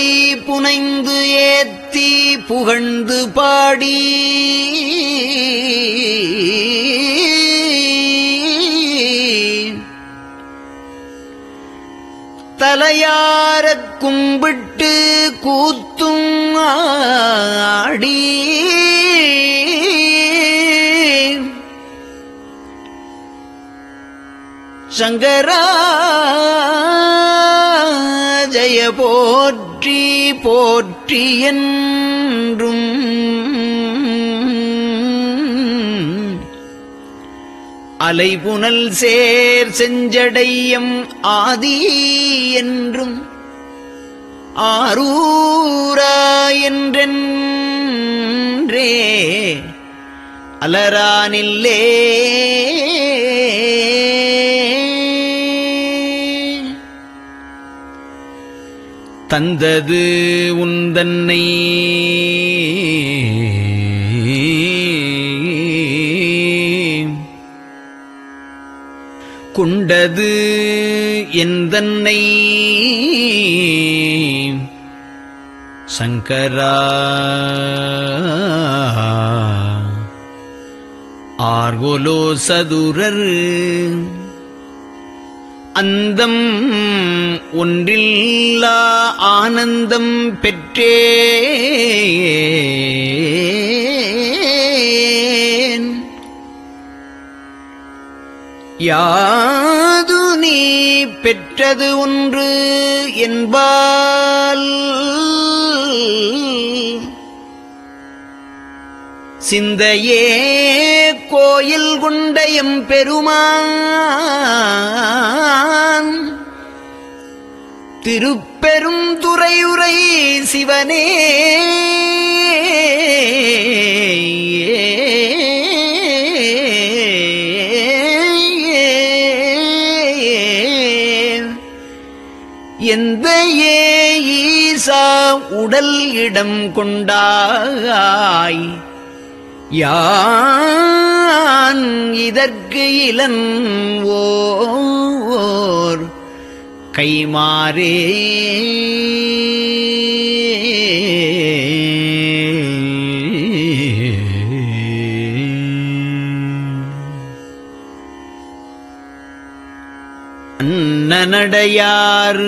புனைந்து ஏத்தி புகழ்ந்து பாடி தலையாரக் கும்பிட்டு கூத்தும் ஆடி சங்கரா ஜய போற்றி போற்றி என்றும் அலைபுனல் சேர் செஞ்சடையம் ஆதி என்றும் ஆரூரா என்றென்றே அலரானில்லே தந்தது உந்தன்னை கொண்டது எந்தன்னை சங்கரா ஆர்கோலோ சதுரர் அந்தம் ஒன்றில்லா ஆனந்தம் பெற்றேன் யாது நீ பெற்றது ஒன்று என்பால் சிந்தையே கோயில் கொண்ட எம்பெருமான் திருப்பெரும் துறையுரை சிவனே எந்த ஈசா உடல் இடம் கொண்டாய் யான் இதற்கு இலன் ஓர் கைமாறே அன்னநடையார்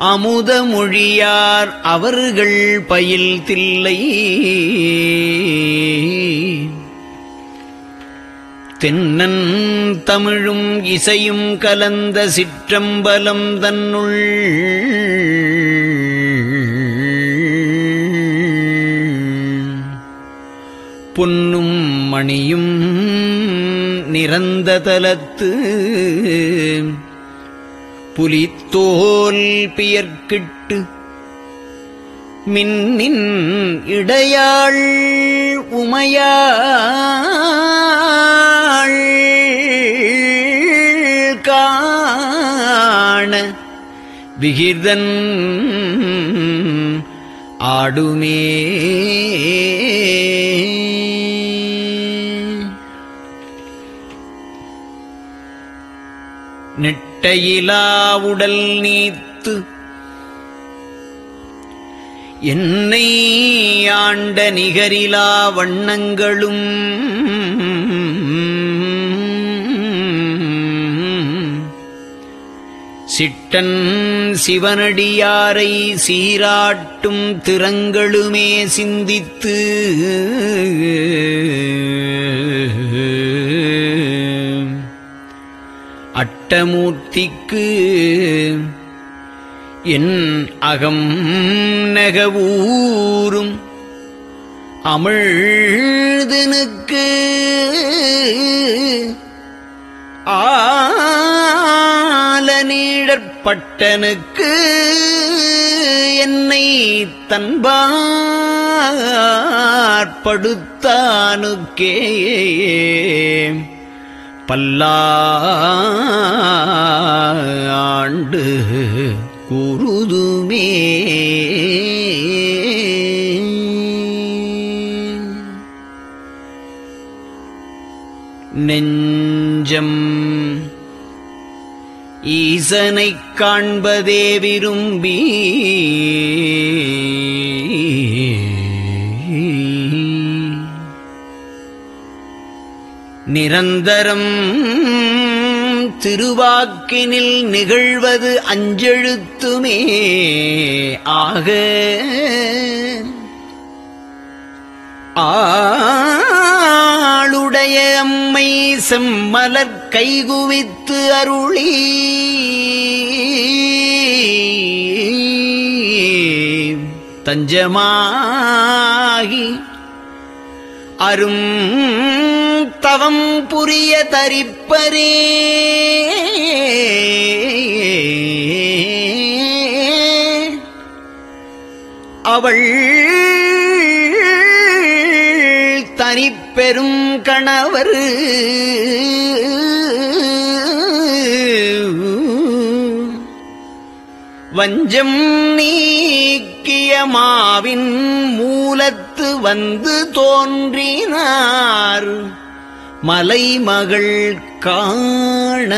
அமுத மொழியார் அவர்கள் பயில் தில்லை தென்னன் தமிழும் இசையும் கலந்த சிற்றம்பலம் தன்னுள் பொன்னும் மணியும் நிறந்த தலத்து புலித்தோல் பியர்க்கிட்டு மின்னின் இடையாள் உமையாள் காண விகிர்தன் ஆடுமே நெட்டையிலா உடல் நீத்து என்னை ஆண்ட நிகரிலா வண்ணங்களும் சிட்டன் சிவனடியாரை சீராட்டும் திறங்களுமே சிந்தித்து அட்டமூர்த்திக்கு என் அகம் நெகவூரும் அமிழ்தனுக்கு ஆலநீழற்பட்டனுக்கு என்னை தன்பாற்படுத்தானுக்கே பல்லாண்டு குருதுமே நெஞ்சம் ஈசனைக் காண்பதே விரும்பி நிரந்தரம் திருவாக்கினில் நிகழ்வது அஞ்செழுத்துமே ஆக ஆளுடைய அம்மை செம்மலர் கைகுவித்து அருளி தஞ்சமாகி அரும் தவம் புரிய தரிப்பரே அவள் தனிப்பெரும் கணவர் வஞ்சம் நீக்கிய மாவின் மூலத்து வந்து தோன்றினார் மலைமகள் காண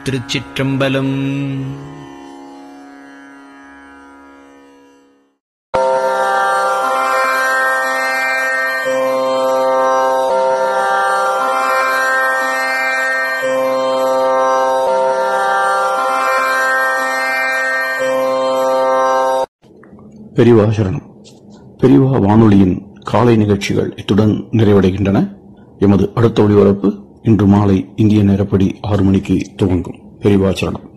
திருச்சிற்றம்பலம். பெரியவா சரணம். பெரியவா வானொலியின் காலை நிகழ்ச்சிகள் இத்துடன் நிறைவடைகின்றன. எமது அடுத்த ஒளிபரப்பு இன்று மாலை இந்திய நேரப்படி 6 மணிக்கு துவங்கும். பெரியவா சரணம்.